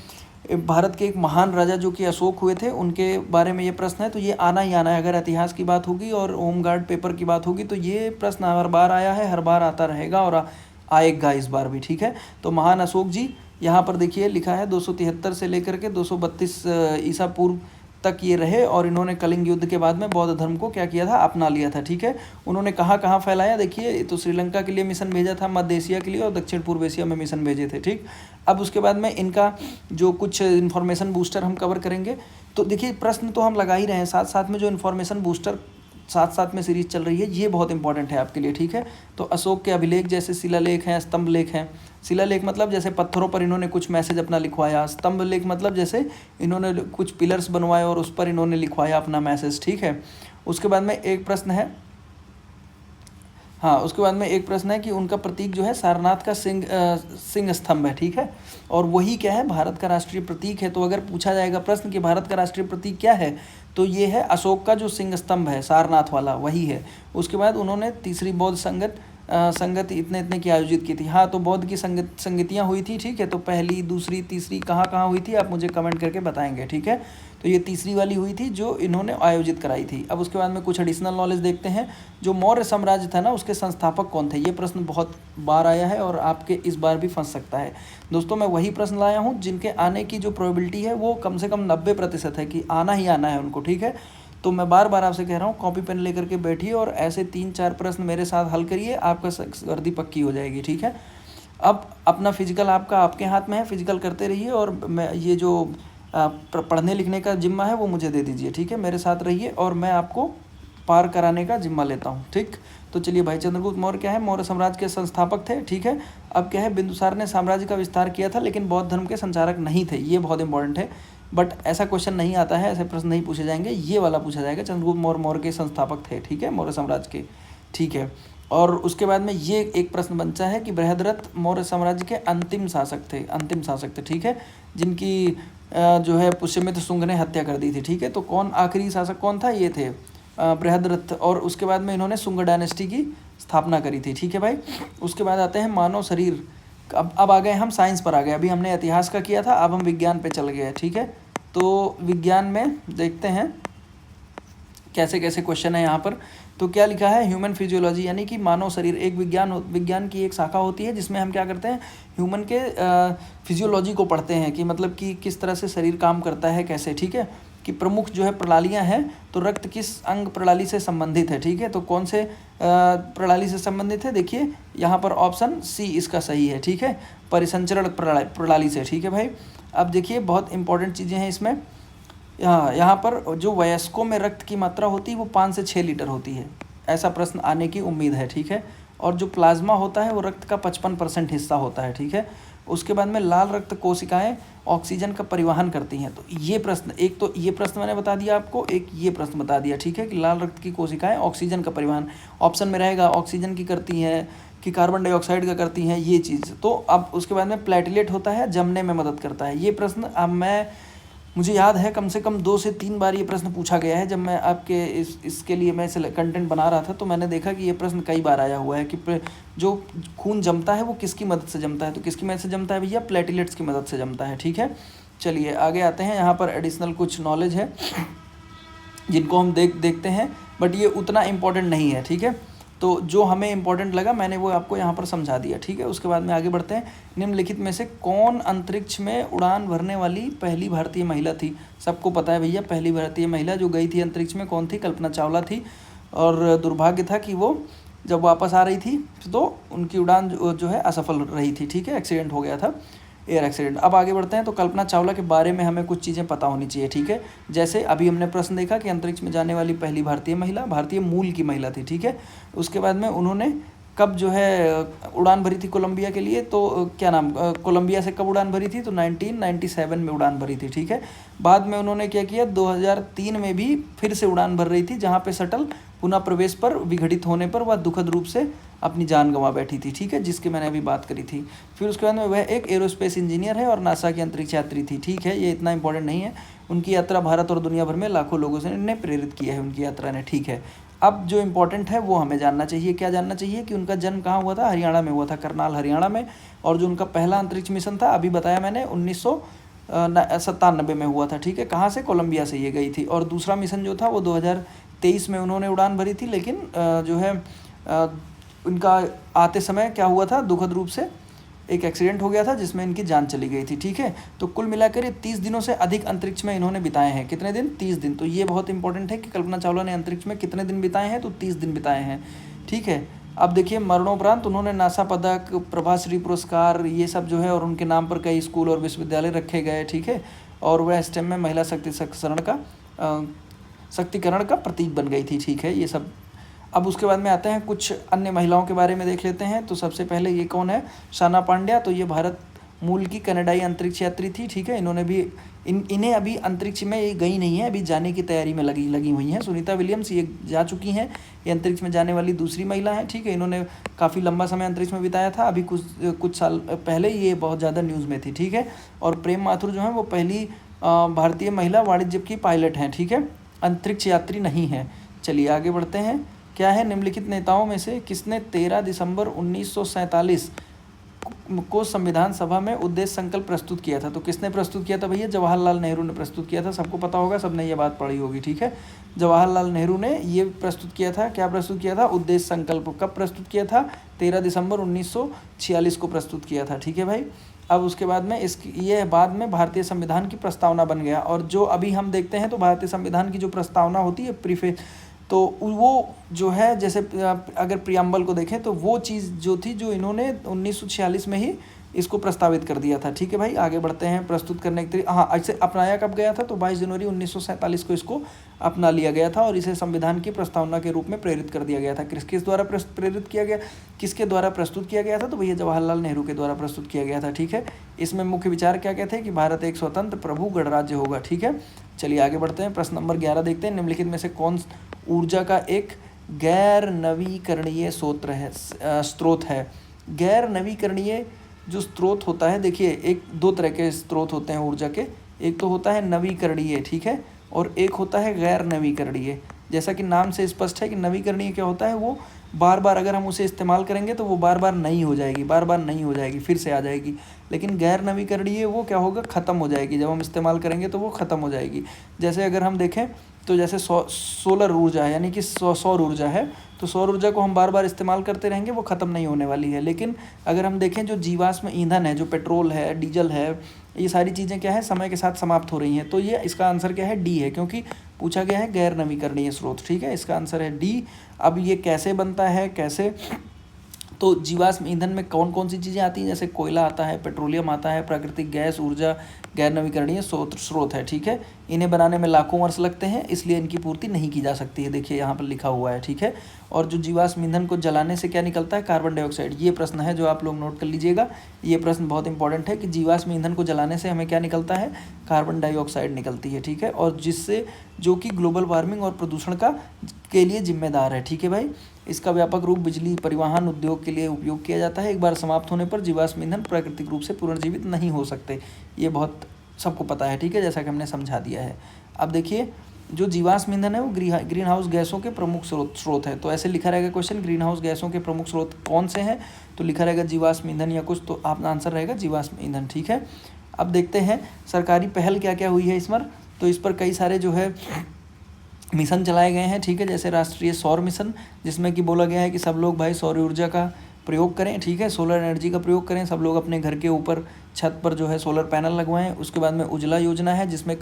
भारत के एक महान राजा जो कि अशोक हुए थे उनके बारे में ये प्रश्न है, तो ये आना ही आना है। अगर इतिहास की बात होगी और होमगार्ड पेपर की बात होगी तो ये प्रश्न हर बार आया है, हर बार आता रहेगा और आएगा इस बार भी, ठीक है। तो महान अशोक जी, यहाँ पर देखिए लिखा है 273 से लेकर के 232 ईसा पूर्व तक ये रहे, और इन्होंने कलिंग युद्ध के बाद में बौद्ध धर्म को क्या किया था, अपना लिया था, ठीक है। उन्होंने कहाँ कहाँ फैलाया, देखिए तो श्रीलंका के लिए मिशन भेजा था, मध्य एशिया के लिए और दक्षिण पूर्व एशिया में मिशन भेजे थे, ठीक। अब उसके बाद में इनका जो कुछ इन्फॉर्मेशन बूस्टर हम कवर करेंगे। तो देखिए प्रश्न तो हम लगा ही रहे हैं, साथ साथ में जो इन्फॉर्मेशन बूस्टर साथ साथ में सीरीज चल रही है ये बहुत इंपॉर्टेंट है आपके लिए, ठीक है। तो अशोक के अभिलेख जैसे शिलालेख हैं, स्तंभ लेख हैं। शिलालेख मतलब जैसे पत्थरों पर इन्होंने कुछ मैसेज अपना लिखवाया, स्तंभ लेख मतलब जैसे इन्होंने कुछ पिलर्स बनवाए और उस पर इन्होंने लिखवाया अपना मैसेज, ठीक है। उसके बाद में एक प्रश्न है, हाँ उसके बाद में एक प्रश्न है कि उनका प्रतीक जो है सारनाथ का सिंह स्तंभ है, ठीक है। और वही क्या है, भारत का राष्ट्रीय प्रतीक है। तो अगर पूछा जाएगा प्रश्न कि भारत का राष्ट्रीय प्रतीक क्या है, तो ये है अशोक का जो सिंह स्तंभ है सारनाथ वाला, वही है। उसके बाद उन्होंने तीसरी बौद्ध संगति इतने की आयोजित की थी। हाँ तो बौद्ध की संगतियाँ हुई थी, ठीक है। तो पहली, दूसरी, तीसरी कहाँ कहाँ हुई थी आप मुझे कमेंट करके बताएंगे, ठीक है। तो ये तीसरी वाली हुई थी जो इन्होंने आयोजित कराई थी। अब उसके बाद में कुछ एडिशनल नॉलेज देखते हैं, जो मौर्य साम्राज्य था ना उसके संस्थापक कौन थे। ये प्रश्न बहुत बार आया है और आपके इस बार भी फंस सकता है। दोस्तों मैं वही प्रश्न लाया हूँ जिनके आने की जो प्रोबेबिलिटी है वो कम से कम 90% है कि आना ही आना है उनको, ठीक है। तो मैं बार बार आपसे कह रहा हूँ कॉपी पेन लेकर के बैठिए और ऐसे 3-4 प्रश्न मेरे साथ हल करिए, आपका वर्दी पक्की हो जाएगी, ठीक है। अब अपना फिजिकल आपके हाथ में है, फिजिकल करते रहिए, और मैं ये जो पढ़ने लिखने का जिम्मा है वो मुझे दे दीजिए, ठीक है। मेरे साथ रहिए और मैं आपको पार कराने का जिम्मा लेता हूँ, ठीक। तो चलिए भाई, चंद्रगुप्त मौर्य क्या है, मौर्य साम्राज्य के संस्थापक थे, ठीक है। अब क्या है, बिंदुसार ने साम्राज्य का विस्तार किया था लेकिन बौद्ध धर्म के संचारक नहीं थे, ये बहुत इंपॉर्टेंट है। बट ऐसा क्वेश्चन नहीं आता है, ऐसे प्रश्न नहीं पूछे जाएंगे, ये वाला पूछा जाएगा, चंद्रगुप्त मौर्य के संस्थापक थे, ठीक है, मौर्य साम्राज्य के, ठीक है। और उसके बाद में ये एक प्रश्न बनता है कि बृहद्रथ मौर्य साम्राज्य के अंतिम शासक थे, ठीक है, जिनकी जो है पुष्यमित्र शुंग ने हत्या कर दी थी, ठीक है। तो कौन आखिरी शासक कौन था, ये थे बृहद्रथ, और उसके बाद में इन्होंने शुंग डायनेस्टी की स्थापना करी थी, ठीक है भाई। उसके बाद आते हैं मानव शरीर। अब आ गए हम साइंस पर आ गए, अभी हमने इतिहास का किया था, अब हम विज्ञान पे चल गए, ठीक है। तो विज्ञान में देखते हैं कैसे कैसे क्वेश्चन है यहाँ पर। तो क्या लिखा है, ह्यूमन फिजियोलॉजी यानी कि मानव शरीर एक विज्ञान की एक शाखा होती है जिसमें हम क्या करते हैं, ह्यूमन के फिजियोलॉजी को पढ़ते हैं कि मतलब कि किस तरह से शरीर काम करता है, कैसे, ठीक है। कि प्रमुख जो है प्रणालियाँ हैं, तो रक्त किस अंग प्रणाली से संबंधित है, ठीक है। तो कौन से प्रणाली से संबंधित है, देखिए यहाँ पर ऑप्शन सी इसका सही है, ठीक है, परिसंचरण प्रणाली से, ठीक है भाई। अब देखिए बहुत इंपॉर्टेंट चीज़ें हैं इसमें, यहाँ पर जो वयस्कों में रक्त की मात्रा होती है वो 5 से 6 लीटर होती है, ऐसा प्रश्न आने की उम्मीद है, ठीक है। और जो प्लाज्मा होता है वो रक्त का 55% हिस्सा होता है, ठीक है। उसके बाद में लाल रक्त कोशिकाएं ऑक्सीजन का परिवहन करती हैं। तो ये प्रश्न, एक तो ये प्रश्न मैंने बता दिया आपको, एक ये प्रश्न बता दिया, ठीक है, कि लाल रक्त की कोशिकाएं ऑक्सीजन का परिवहन ऑप्शन में रहेगा, ऑक्सीजन की करती हैं कि कार्बन डाइऑक्साइड का करती हैं, ये चीज़। तो अब उसके बाद में प्लेटलेट होता है, जमने में मदद करता है। ये प्रश्न अब मुझे याद है कम से कम 2 से 3 बार ये प्रश्न पूछा गया है। जब मैं आपके इसके लिए मैं कंटेंट बना रहा था तो मैंने देखा कि ये प्रश्न कई बार आया हुआ है कि जो खून जमता है वो किसकी मदद से जमता है। तो किसकी मदद से जमता है भैया, प्लेटलेट्स की मदद से जमता है, ठीक है। चलिए आगे आते हैं, यहाँ पर एडिशनल कुछ नॉलेज है जिनको हम देखते हैं, बट ये उतना इम्पोर्टेंट नहीं है, ठीक है। तो जो हमें इंपॉर्टेंट लगा मैंने वो आपको यहाँ पर समझा दिया, ठीक है। उसके बाद में आगे बढ़ते हैं। निम्नलिखित में से कौन अंतरिक्ष में उड़ान भरने वाली पहली भारतीय महिला थी? सबको पता है भैया, पहली भारतीय महिला जो गई थी अंतरिक्ष में कौन थी? कल्पना चावला थी। और दुर्भाग्य था कि वो जब वापस आ रही थी तो उनकी उड़ान जो है असफल रही थी, ठीक है, एक्सीडेंट हो गया था, एयर एक्सीडेंट। अब आगे बढ़ते हैं। तो कल्पना चावला के बारे में हमें कुछ चीज़ें पता होनी चाहिए, ठीक है। जैसे अभी हमने प्रश्न देखा कि अंतरिक्ष में जाने वाली पहली भारतीय महिला भारतीय मूल की महिला थी, ठीक है। उसके बाद में उन्होंने कब जो है उड़ान भरी थी कोलंबिया के लिए? तो क्या नाम, कोलंबिया से कब उड़ान भरी थी? तो 1997 में उड़ान भरी थी, ठीक है। बाद में उन्होंने क्या किया, 2003 में भी फिर से उड़ान भर रही थी, जहाँ पे शटल पुनः प्रवेश पर विघटित होने पर वह दुखद रूप से अपनी जान गंवा बैठी थी, ठीक है, जिसकी मैंने अभी बात करी थी। फिर उसके बाद में वह एक एरोस्पेस इंजीनियर है और नासा की अंतरिक्ष यात्री थी, ठीक है। ये इतना इंपॉर्टेंट नहीं है। उनकी यात्रा भारत और दुनिया भर में लाखों लोगों से ने प्रेरित किया है उनकी यात्रा ने, ठीक है। अब जो इम्पोर्टेंट है वो हमें जानना चाहिए। क्या जानना चाहिए? कि उनका जन्म कहाँ हुआ था? हरियाणा में हुआ था, करनाल हरियाणा में। और जो उनका पहला अंतरिक्ष मिशन था, अभी बताया मैंने, 1997 में हुआ था, ठीक है। कहाँ से? कोलंबिया से ये गई थी। और दूसरा मिशन जो था वो 2023 में उन्होंने उड़ान भरी थी, लेकिन जो है उनका आते समय क्या हुआ था, दुखद रूप से एक एक्सीडेंट हो गया था जिसमें इनकी जान चली गई थी, ठीक है। तो कुल मिलाकर ये 30 दिनों से अधिक अंतरिक्ष में इन्होंने बिताए हैं। कितने दिन? 30 दिन। तो ये बहुत इंपॉर्टेंट है कि कल्पना चावला ने अंतरिक्ष में कितने दिन बिताए हैं? तो 30 दिन बिताए हैं, ठीक है। अब देखिए, मरणोपरांत उन्होंने नासा पदक, प्रभाश्री पुरस्कार, ये सब जो है, और उनके नाम पर कई स्कूल और विश्वविद्यालय रखे गए, ठीक है। और वह स्टेम में महिला शक्तिकरण का प्रतीक बन गई थी, ठीक है, ये सब। अब उसके बाद में आते हैं कुछ अन्य महिलाओं के बारे में देख लेते हैं। तो सबसे पहले ये कौन है? शाना पांड्या। तो ये भारत मूल की कनाडाई अंतरिक्ष यात्री थी, ठीक है। इन्होंने भी इन्हें अभी अंतरिक्ष में ये गई नहीं है, अभी जाने की तैयारी में लगी हुई हैं। सुनीता विलियम्स ये जा चुकी हैं, ये अंतरिक्ष में जाने वाली दूसरी महिला हैं, ठीक है। इन्होंने काफ़ी लंबा समय अंतरिक्ष में बिताया था, अभी कुछ साल पहले ये बहुत ज़्यादा न्यूज़ में थी, ठीक है। और प्रेम माथुर जो है वो पहली भारतीय महिला वाणिज्य की पायलट हैं, ठीक है, अंतरिक्ष यात्री नहीं है। चलिए आगे बढ़ते हैं। क्या है? निम्नलिखित नेताओं में से किसने 13 दिसंबर 1947 को संविधान सभा में उद्देश्य संकल्प प्रस्तुत किया था? तो किसने प्रस्तुत किया था भैया? जवाहरलाल नेहरू ने प्रस्तुत किया था। सबको पता होगा, सबने ये बात पढ़ी होगी, ठीक है। जवाहरलाल नेहरू ने ये प्रस्तुत किया था। क्या प्रस्तुत किया था? उद्देश्य संकल्प। कब प्रस्तुत किया था? 13 दिसंबर 1946 को प्रस्तुत किया था, ठीक है भाई। अब उसके बाद में ये बाद में भारतीय संविधान की प्रस्तावना बन गया। और जो अभी हम देखते हैं तो भारतीय संविधान की जो प्रस्तावना होती है, प्रीफेस, तो वो जो है, जैसे अगर प्रियम्बल को देखें तो वो चीज़ जो थी, जो इन्होंने 1946 में ही इसको प्रस्तावित कर दिया था, ठीक है भाई। आगे बढ़ते हैं। प्रस्तुत करने के तरीके, हाँ, ऐसे अपनाया कब गया था? तो 22 जनवरी 1947 को इसको अपना लिया गया था और इसे संविधान की प्रस्तावना के रूप में प्रेरित कर दिया गया था। किस द्वारा प्रेरित किया गया, किसके द्वारा प्रस्तुत किया गया था? तो भैया जवाहरलाल नेहरू के द्वारा प्रस्तुत किया गया था, ठीक है। इसमें मुख्य विचार क्या क्या थे? कि भारत एक स्वतंत्र प्रभु गणराज्य होगा, ठीक है। चलिए आगे बढ़ते हैं। प्रश्न नंबर 11 देखते हैं। निम्नलिखित में से कौन ऊर्जा का एक गैर नवीकरणीय स्रोत है? गैर नवीकरणीय जो स्रोत होता है, देखिए, एक दो तरह के स्रोत होते हैं ऊर्जा के। एक तो होता है नवीकरणीय, ठीक है, और एक होता है गैर नवीकरणीय। जैसा कि नाम से स्पष्ट है कि नवीकरणीय क्या होता है, वो बार बार अगर हम उसे इस्तेमाल करेंगे तो वो बार बार नहीं हो जाएगी, फिर से आ जाएगी। लेकिन गैर नवीकरणीय वो क्या होगा? ख़त्म हो जाएगी। जब हम इस्तेमाल करेंगे तो वो ख़त्म हो जाएगी। जैसे अगर हम देखें तो जैसे सोलर ऊर्जा है, यानी कि सौर ऊर्जा है, तो सौर ऊर्जा को हम बार बार इस्तेमाल करते रहेंगे, वो ख़त्म नहीं होने वाली है। लेकिन अगर हम देखें जो जीवाश्म ईंधन है, जो पेट्रोल है, डीजल है, ये सारी चीज़ें क्या है, समय के साथ समाप्त हो रही हैं। तो ये इसका आंसर क्या है? डी है, क्योंकि पूछा गया है गैर नवीकरणीय स्रोत, ठीक है। इसका आंसर है डी। अब ये कैसे बनता है, कैसे? तो जीवाश्म ईंधन में कौन कौन सी चीज़ें आती हैं? जैसे कोयला आता है, पेट्रोलियम आता है, प्राकृतिक गैस, ऊर्जा गैर नवीकरणीय स्रोत है, ठीक है। इन्हें बनाने में लाखों वर्ष लगते हैं, इसलिए इनकी पूर्ति नहीं की जा सकती है। देखिए यहाँ पर लिखा हुआ है, ठीक है। और जो जीवाश्म ईंधन को जलाने से क्या निकलता है? Carbon dioxide. ये प्रश्न है जो आप लोग नोट कर लीजिएगा। ये प्रश्न बहुत इंपॉर्टेंट है कि जीवाश्म ईंधन को जलाने से हमें क्या निकलता है? कार्बन डाइऑक्साइड निकलती है, ठीक है। और जिससे जो कि ग्लोबल वार्मिंग और प्रदूषण के लिए जिम्मेदार है, ठीक है भाई। इसका व्यापक रूप बिजली, परिवहन, उद्योग के लिए उपयोग किया जाता है। एक बार समाप्त होने पर जीवाश्म ईंधन प्राकृतिक रूप से पुनर्जीवित नहीं हो सकते। ये बहुत सबको पता है, ठीक है, जैसा कि हमने समझा दिया है। अब देखिए, जो जीवाश्म ईंधन है वो ग्रीन हाउस गैसों के प्रमुख स्रोत है। तो ऐसे लिखा रहेगा क्वेश्चन, ग्रीन हाउस गैसों के प्रमुख स्रोत कौन से हैं? तो लिखा रहेगा जीवाश्म ईंधन या कुछ, तो आपका आंसर रहेगा जीवाश्म ईंधन, ठीक है। अब देखते हैं सरकारी पहल क्या क्या हुई है इस पर। तो इस पर कई सारे जो है मिशन चलाए गए हैं, ठीक है, जैसे राष्ट्रीय सौर मिशन, जिसमें कि बोला गया है कि सब लोग भाई सौर ऊर्जा का प्रयोग करें, ठीक है, सोलर एनर्जी का प्रयोग करें, सब लोग अपने घर के ऊपर छत पर जो है सोलर पैनल लगवाएं। उसके बाद में उज्ज्वला योजना है, जिसमें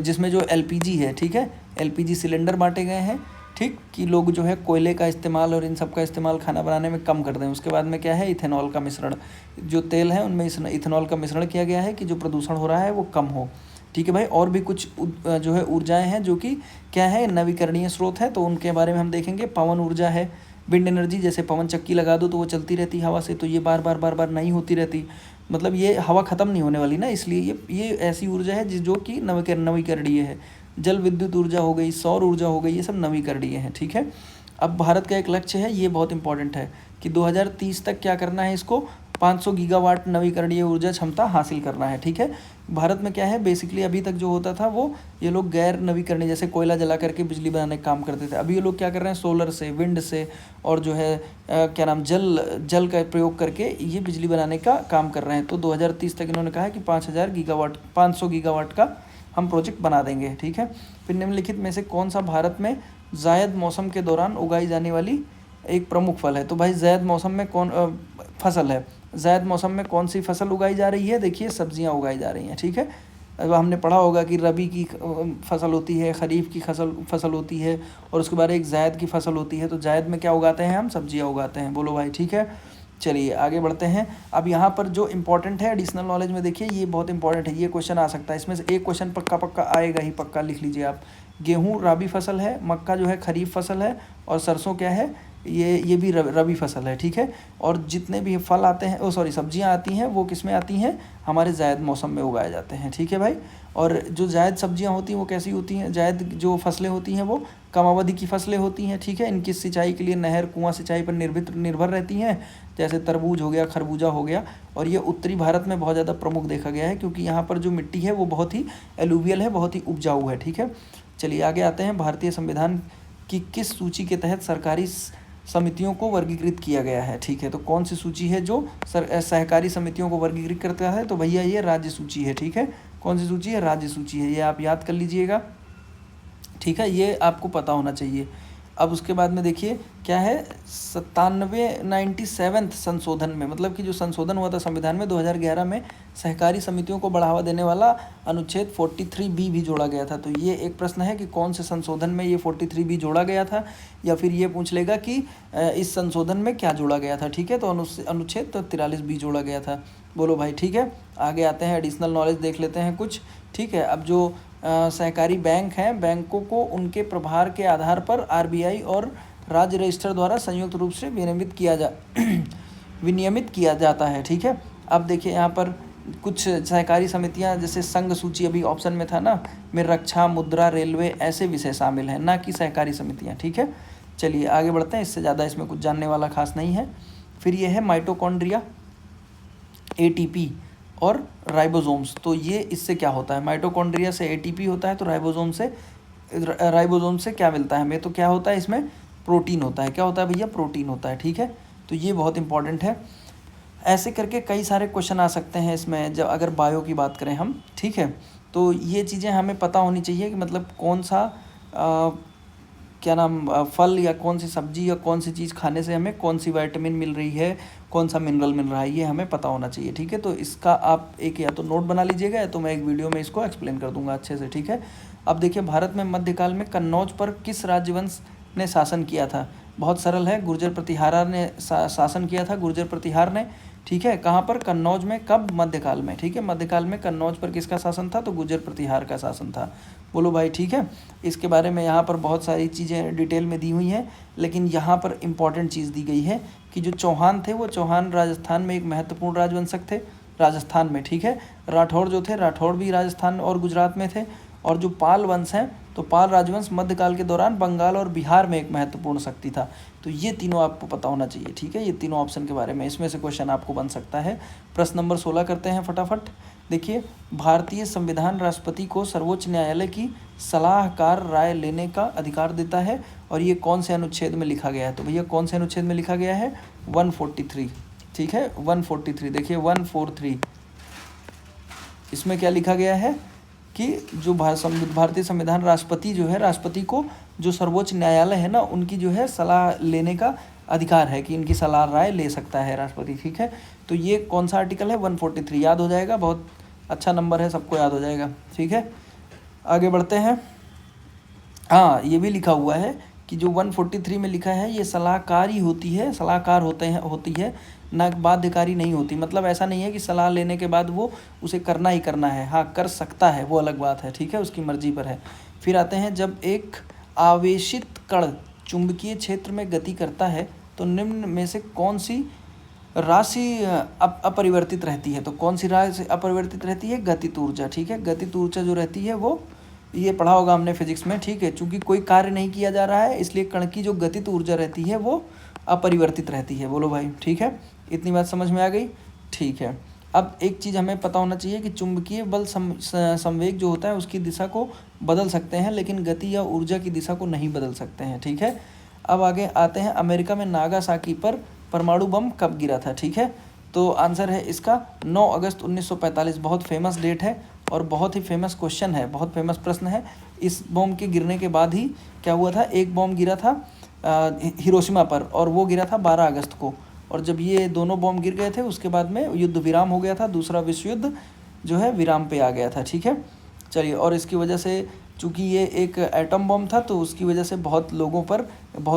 जिसमें जो एलपीजी है, ठीक है, एलपीजी सिलेंडर बांटे गए हैं, ठीक, कि लोग जो है कोयले का इस्तेमाल और इन सब का इस्तेमाल खाना बनाने में कम कर दें। उसके बाद में क्या है, इथेनॉल का मिश्रण, जो तेल है उनमें इथेनॉल का मिश्रण किया गया है कि जो प्रदूषण हो रहा है वो कम हो, ठीक है भाई। और भी कुछ जो है ऊर्जाएं हैं जो कि क्या है, नवीकरणीय स्रोत है, तो उनके बारे में हम देखेंगे। पवन ऊर्जा है, विंड एनर्जी, जैसे पवन चक्की लगा दो तो वो चलती रहती हवा से, तो ये बार बार नहीं होती रहती, मतलब ये हवा ख़त्म नहीं होने वाली ना, इसलिए ये ऐसी ऊर्जा है जो कि नवीकरणीय है। जल विद्युत ऊर्जा हो गई, सौर ऊर्जा हो गई, ये सब नवीकरणीय है, ठीक है। अब भारत का एक लक्ष्य है, ये बहुत इंपॉर्टेंट है, कि 2030 तक क्या करना है, इसको 500 गीगावाट नवीकरणीय ऊर्जा क्षमता हासिल करना है, ठीक है। भारत में क्या है, बेसिकली अभी तक जो होता था वो ये लोग गैर नवीकरणीय, जैसे कोयला जला करके बिजली बनाने का काम करते थे, अभी ये लोग क्या कर रहे हैं, सोलर से, विंड से, और जो है क्या नाम, जल का प्रयोग करके ये बिजली बनाने का काम कर रहे हैं। तो 2030 तक इन्होंने कहा है कि 500 गीगावाट का हम प्रोजेक्ट बना देंगे, ठीक है। फिर निम्नलिखित में से कौन सा भारत में जायद मौसम के दौरान उगाई जाने वाली एक प्रमुख फल है। तो भाई जायद मौसम में फसल है, जायद मौसम में कौन सी फसल उगाई जा रही है, देखिए सब्जियां उगाई जा रही हैं, ठीक है। अब हमने पढ़ा होगा कि रबी की फसल होती है, खरीफ की फसल होती है, और उसके बाद एक जायद की फसल होती है। तो जायद में क्या उगाते हैं हम, सब्जियां उगाते हैं, बोलो भाई, ठीक है। चलिए आगे बढ़ते हैं। अब यहाँ पर जो इम्पोर्टेंट है एडिशनल नॉलेज में, देखिए ये बहुत इंपॉर्टेंट है, ये क्वेश्चन आ सकता है, इसमें से एक क्वेश्चन पक्का आएगा ही, पक्का लिख लीजिए आप। गेहूँ रबी फसल है, मक्का जो है खरीफ फसल है, और सरसों क्या है, ये भी रबी फसल है, ठीक है। और जितने भी फल आते हैं, सब्जियां आती हैं, वो किस में आती हैं, हमारे जायद मौसम में उगाए जाते हैं, ठीक है भाई। और जो जायद सब्जियां होती हैं वो कैसी होती हैं, जायद जो फसलें होती हैं वो कम अवधि की फसलें होती हैं, ठीक है। इनकी सिंचाई के लिए नहर कुआं सिंचाई पर निर्भर रहती हैं, जैसे तरबूज हो गया, खरबूजा हो गया। और ये उत्तरी भारत में बहुत ज़्यादा प्रमुख देखा गया है, क्योंकि यहाँ पर जो मिट्टी है वो बहुत ही एलुवियल है, बहुत ही उपजाऊ है, ठीक है। चलिए आगे आते हैं। भारतीय संविधान की किस सूची के तहत सरकारी समितियों को वर्गीकृत किया गया है, ठीक है। तो कौन सी सूची है जो सहकारी समितियों को वर्गीकृत करता है, तो भैया ये राज्य सूची है, ठीक है। कौन सी सूची है, राज्य सूची है, ये आप याद कर लीजिएगा, ठीक है, ये आपको पता होना चाहिए। अब उसके बाद में देखिए क्या है, 97 संशोधन में, मतलब कि जो संशोधन हुआ था संविधान में 2011 में, सहकारी समितियों को बढ़ावा देने वाला अनुच्छेद 43B भी जोड़ा गया था। तो ये एक प्रश्न है कि कौन से संशोधन में ये 43B जोड़ा गया था, या फिर ये पूछ लेगा कि इस संशोधन में क्या जोड़ा गया था, ठीक है। तो अनुच्छेद 43B जोड़ा गया था, बोलो भाई, ठीक है। आगे आते हैं, एडिशनल नॉलेज देख लेते हैं कुछ, ठीक है। अब जो सहकारी बैंक हैं, बैंकों को उनके प्रभार के आधार पर आरबीआई और राज्य रजिस्टर द्वारा संयुक्त रूप से विनियमित किया जाता है, ठीक है। अब देखिए यहाँ पर कुछ सहकारी समितियाँ, जैसे संघ सूची अभी ऑप्शन में था ना, में रक्षा, मुद्रा, रेलवे ऐसे विषय शामिल हैं, ना कि सहकारी समितियाँ, ठीक है। चलिए आगे बढ़ते हैं, इससे ज़्यादा इसमें कुछ जानने वाला खास नहीं है। फिर ये है माइटोकॉन्ड्रिया, एटीपी और राइबोसोम्स। तो ये इससे क्या होता है, माइटोकॉन्ड्रिया से एटीपी होता है, तो राइबोसोम से क्या मिलता है हमें, तो क्या होता है, इसमें प्रोटीन होता है। क्या होता है भैया, प्रोटीन होता है, ठीक है। तो ये बहुत इंपॉर्टेंट है। ऐसे करके कई सारे क्वेश्चन आ सकते हैं इसमें, जब अगर बायो की बात करें हम, ठीक है। तो ये चीज़ें हमें पता होनी चाहिए कि मतलब कौन सा क्या नाम फल या कौन सी सब्जी या कौन सी चीज़ खाने से हमें कौन सी विटामिन मिल रही है, कौन सा मिनरल मिल रहा है, ये हमें पता होना चाहिए, ठीक है। तो इसका आप एक या तो नोट बना लीजिएगा, या तो मैं एक वीडियो में इसको एक्सप्लेन कर दूंगा अच्छे से, ठीक है। अब देखिए, भारत में मध्यकाल में कन्नौज पर किस राजवंश ने शासन किया था। बहुत सरल है, गुर्जर प्रतिहार ने शासन किया था, गुर्जर प्रतिहार ने, ठीक है। कहाँ पर, कन्नौज में, कब, मध्यकाल में, ठीक है। मध्यकाल में कन्नौज पर किसका शासन था, तो गुर्जर प्रतिहार का शासन था, बोलो भाई, ठीक है। इसके बारे में यहाँ पर बहुत सारी चीज़ें डिटेल में दी हुई हैं, लेकिन यहाँ पर इम्पॉर्टेंट चीज़ दी गई है कि जो चौहान थे, वो चौहान राजस्थान में एक महत्वपूर्ण राजवंशक थे, राजस्थान में, ठीक है। राठौड़ जो थे, राठौड़ भी राजस्थान और गुजरात में थे। और जो पाल वंश हैं, तो पाल राजवंश मध्यकाल के दौरान बंगाल और बिहार में एक महत्वपूर्ण शक्ति था। तो ये तीनों आपको पता होना चाहिए, ठीक है। ये तीनों ऑप्शन के बारे में इसमें से क्वेश्चन आपको बन सकता है। प्रश्न नंबर 16 करते हैं फटाफट। देखिए, भारतीय संविधान राष्ट्रपति को सर्वोच्च न्यायालय की सलाहकार राय लेने का अधिकार देता है, और ये कौन से अनुच्छेद में लिखा गया है, तो भैया कौन से अनुच्छेद में लिखा गया है, 143, ठीक है। 143, देखिए 143, इसमें क्या लिखा गया है, कि जो भारतीय संविधान राष्ट्रपति जो है, राष्ट्रपति को जो सर्वोच्च न्यायालय है ना, उनकी जो है सलाह लेने का अधिकार है कि इनकी सलाह राय ले सकता है राष्ट्रपति। ठीक है, तो ये कौन सा आर्टिकल है? 143। याद हो जाएगा, बहुत अच्छा नंबर है, सबको याद हो जाएगा। ठीक है, आगे बढ़ते हैं। हाँ, ये भी लिखा हुआ है कि जो 143 में लिखा है ये सलाहकारी होती है, सलाहकार होती है, ना बाध्यकारी नहीं होती। मतलब ऐसा नहीं है कि सलाह लेने के बाद वो उसे करना ही करना है। हाँ, कर सकता है, वो अलग बात है। ठीक है, उसकी मर्जी पर है। फिर आते हैं, जब एक आवेशित कण चुंबकीय क्षेत्र में गति करता है तो निम्न में से कौन सी राशि अपरिवर्तित रहती है? तो कौन सी राशि अपरिवर्तित रहती है? गतित ऊर्जा। ठीक है, गतित ऊर्जा जो रहती है वो, ये पढ़ा होगा हमने फिजिक्स में। ठीक है, चूंकि कोई कार्य नहीं किया जा रहा है इसलिए कण की जो गतित ऊर्जा रहती है वो अपरिवर्तित रहती है। बोलो भाई, ठीक है, इतनी बात समझ में आ गई? ठीक है, अब एक चीज़ हमें पता होना चाहिए कि चुंबकीय बल संवेग जो होता है उसकी दिशा को बदल सकते हैं, लेकिन गति या ऊर्जा की दिशा को नहीं बदल सकते हैं। ठीक है, अब आगे आते हैं, अमेरिका में नागासाकी पर परमाणु बम कब गिरा था? ठीक है, तो आंसर है इसका 9 अगस्त 1945। बहुत फेमस डेट है और बहुत ही फेमस क्वेश्चन है, बहुत फेमस प्रश्न है। इस बम के गिरने के बाद ही क्या हुआ था, एक बम गिरा था हिरोशिमा पर, और वो गिरा था 12 अगस्त को। और जब ये दोनों बम गिर गए थे उसके बाद में युद्ध विराम हो गया था, दूसरा विश्व युद्ध जो है विराम पे आ गया था। ठीक है, चलिए, और इसकी वजह से, चूँकि ये एक एटम बम था तो उसकी वजह से बहुत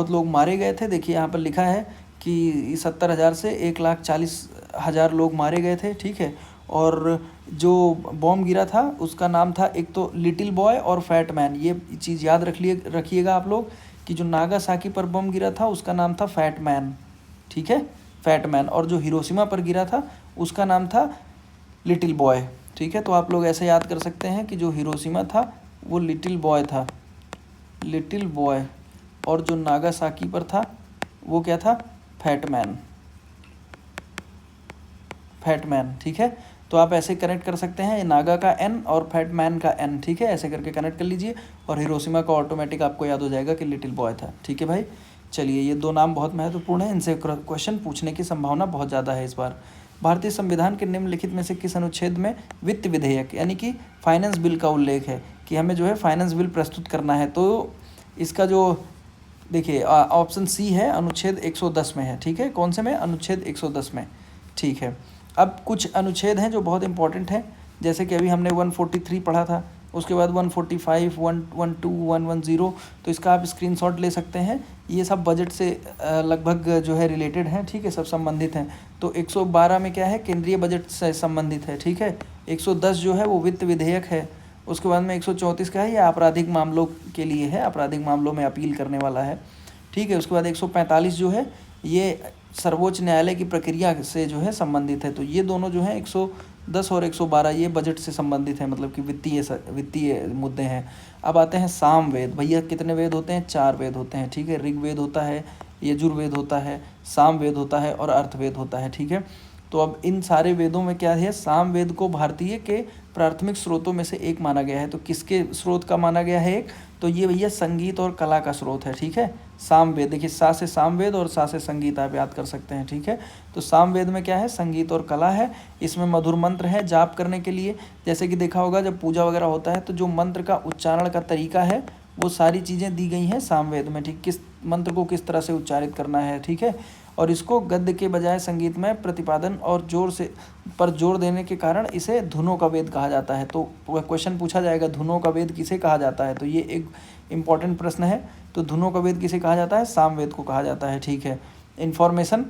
लोग मारे गए थे। देखिए यहाँ पर लिखा है कि 70,000 से 1,40,000 लोग मारे गए थे। ठीक है, और जो बॉम्ब गिरा था उसका नाम था एक तो लिटिल बॉय और फैट मैन। ये चीज़ याद रखिएगा आप लोग कि जो नागासाकी पर बम गिरा था उसका नाम था फैट मैन। ठीक है, फैट मैन। और जो हिरोशिमा पर गिरा था उसका नाम था लिटिल बॉय। ठीक है, तो आप लोग ऐसे याद कर सकते हैं कि जो हिरोशिमा था वो लिटिल बॉय था, लिटिल बॉय, और जो नागासाकी पर था वो क्या था? Fat man, fat man. ठीक है, तो आप ऐसे कनेक्ट कर सकते हैं, नागा का एन और फैट मैन का एन। ठीक है, ऐसे करके कनेक्ट कर लीजिए और हिरोशिमा का ऑटोमेटिक आपको याद हो जाएगा कि लिटिल बॉय था। ठीक है भाई, चलिए, ये दो नाम बहुत महत्वपूर्ण है, इनसे क्वेश्चन पूछने की संभावना बहुत ज़्यादा है इस बार। भारतीय संविधान के निम्नलिखित में से किस अनुच्छेद में वित्त विधेयक यानी कि फाइनेंस बिल का उल्लेख है कि हमें जो है फाइनेंस बिल प्रस्तुत करना है? तो इसका जो देखिए ऑप्शन सी है, अनुच्छेद 110 में है। ठीक है, कौन से में? अनुच्छेद 110 में। ठीक है, अब कुछ अनुच्छेद हैं जो बहुत इंपॉर्टेंट हैं, जैसे कि अभी हमने 143 पढ़ा था, उसके बाद 145, 112, 110, तो इसका आप स्क्रीनशॉट ले सकते हैं। ये सब बजट से लगभग जो है रिलेटेड हैं। ठीक है, सब संबंधित हैं। तो 112 में क्या है? केंद्रीय बजट से संबंधित है। ठीक है, 110 जो है वो वित्त विधेयक है। उसके बाद में 134 का है, ये आपराधिक मामलों के लिए है, आपराधिक मामलों में अपील करने वाला है। ठीक है, उसके बाद 145 जो है ये सर्वोच्च न्यायालय की प्रक्रिया से जो है संबंधित है। तो ये दोनों जो हैं 110 और 112 ये बजट से संबंधित है, मतलब कि वित्तीय मुद्दे हैं। अब आते हैं सामवेद। भैया कितने वेद होते हैं? 4 वेद होते हैं। ठीक है, ऋग्वेद होता है, यजुर्वेद होता है, सामवेद होता है और अर्थवेद होता है। ठीक है, तो अब इन सारे वेदों में क्या है? सामवेद को भारतीय के प्राथमिक स्रोतों में से एक माना गया है। तो किसके स्रोत का माना गया है एक? तो ये भैया संगीत और कला का स्रोत है। ठीक है, सामवेद, देखिए सा से सामवेद और सा से संगीत आप याद कर सकते हैं। ठीक है, तो सामवेद में क्या है? संगीत और कला है। इसमें मधुर मंत्र है जाप करने के लिए। जैसे कि देखा होगा जब पूजा वगैरह होता है तो जो मंत्र का उच्चारण का तरीका है वो सारी चीज़ें दी गई हैं सामवेद में। ठीक, किस मंत्र को किस तरह से उच्चारित करना है। ठीक है, और इसको गद्य के बजाय संगीत में प्रतिपादन और जोर देने के कारण इसे धुनों का वेद कहा जाता है। तो क्वेश्चन पूछा जाएगा धुनों का वेद किसे कहा जाता है? तो ये एक इम्पॉर्टेंट प्रश्न है। तो धुनों का वेद किसे कहा जाता है? सामवेद को कहा जाता है। ठीक है, इन्फॉर्मेशन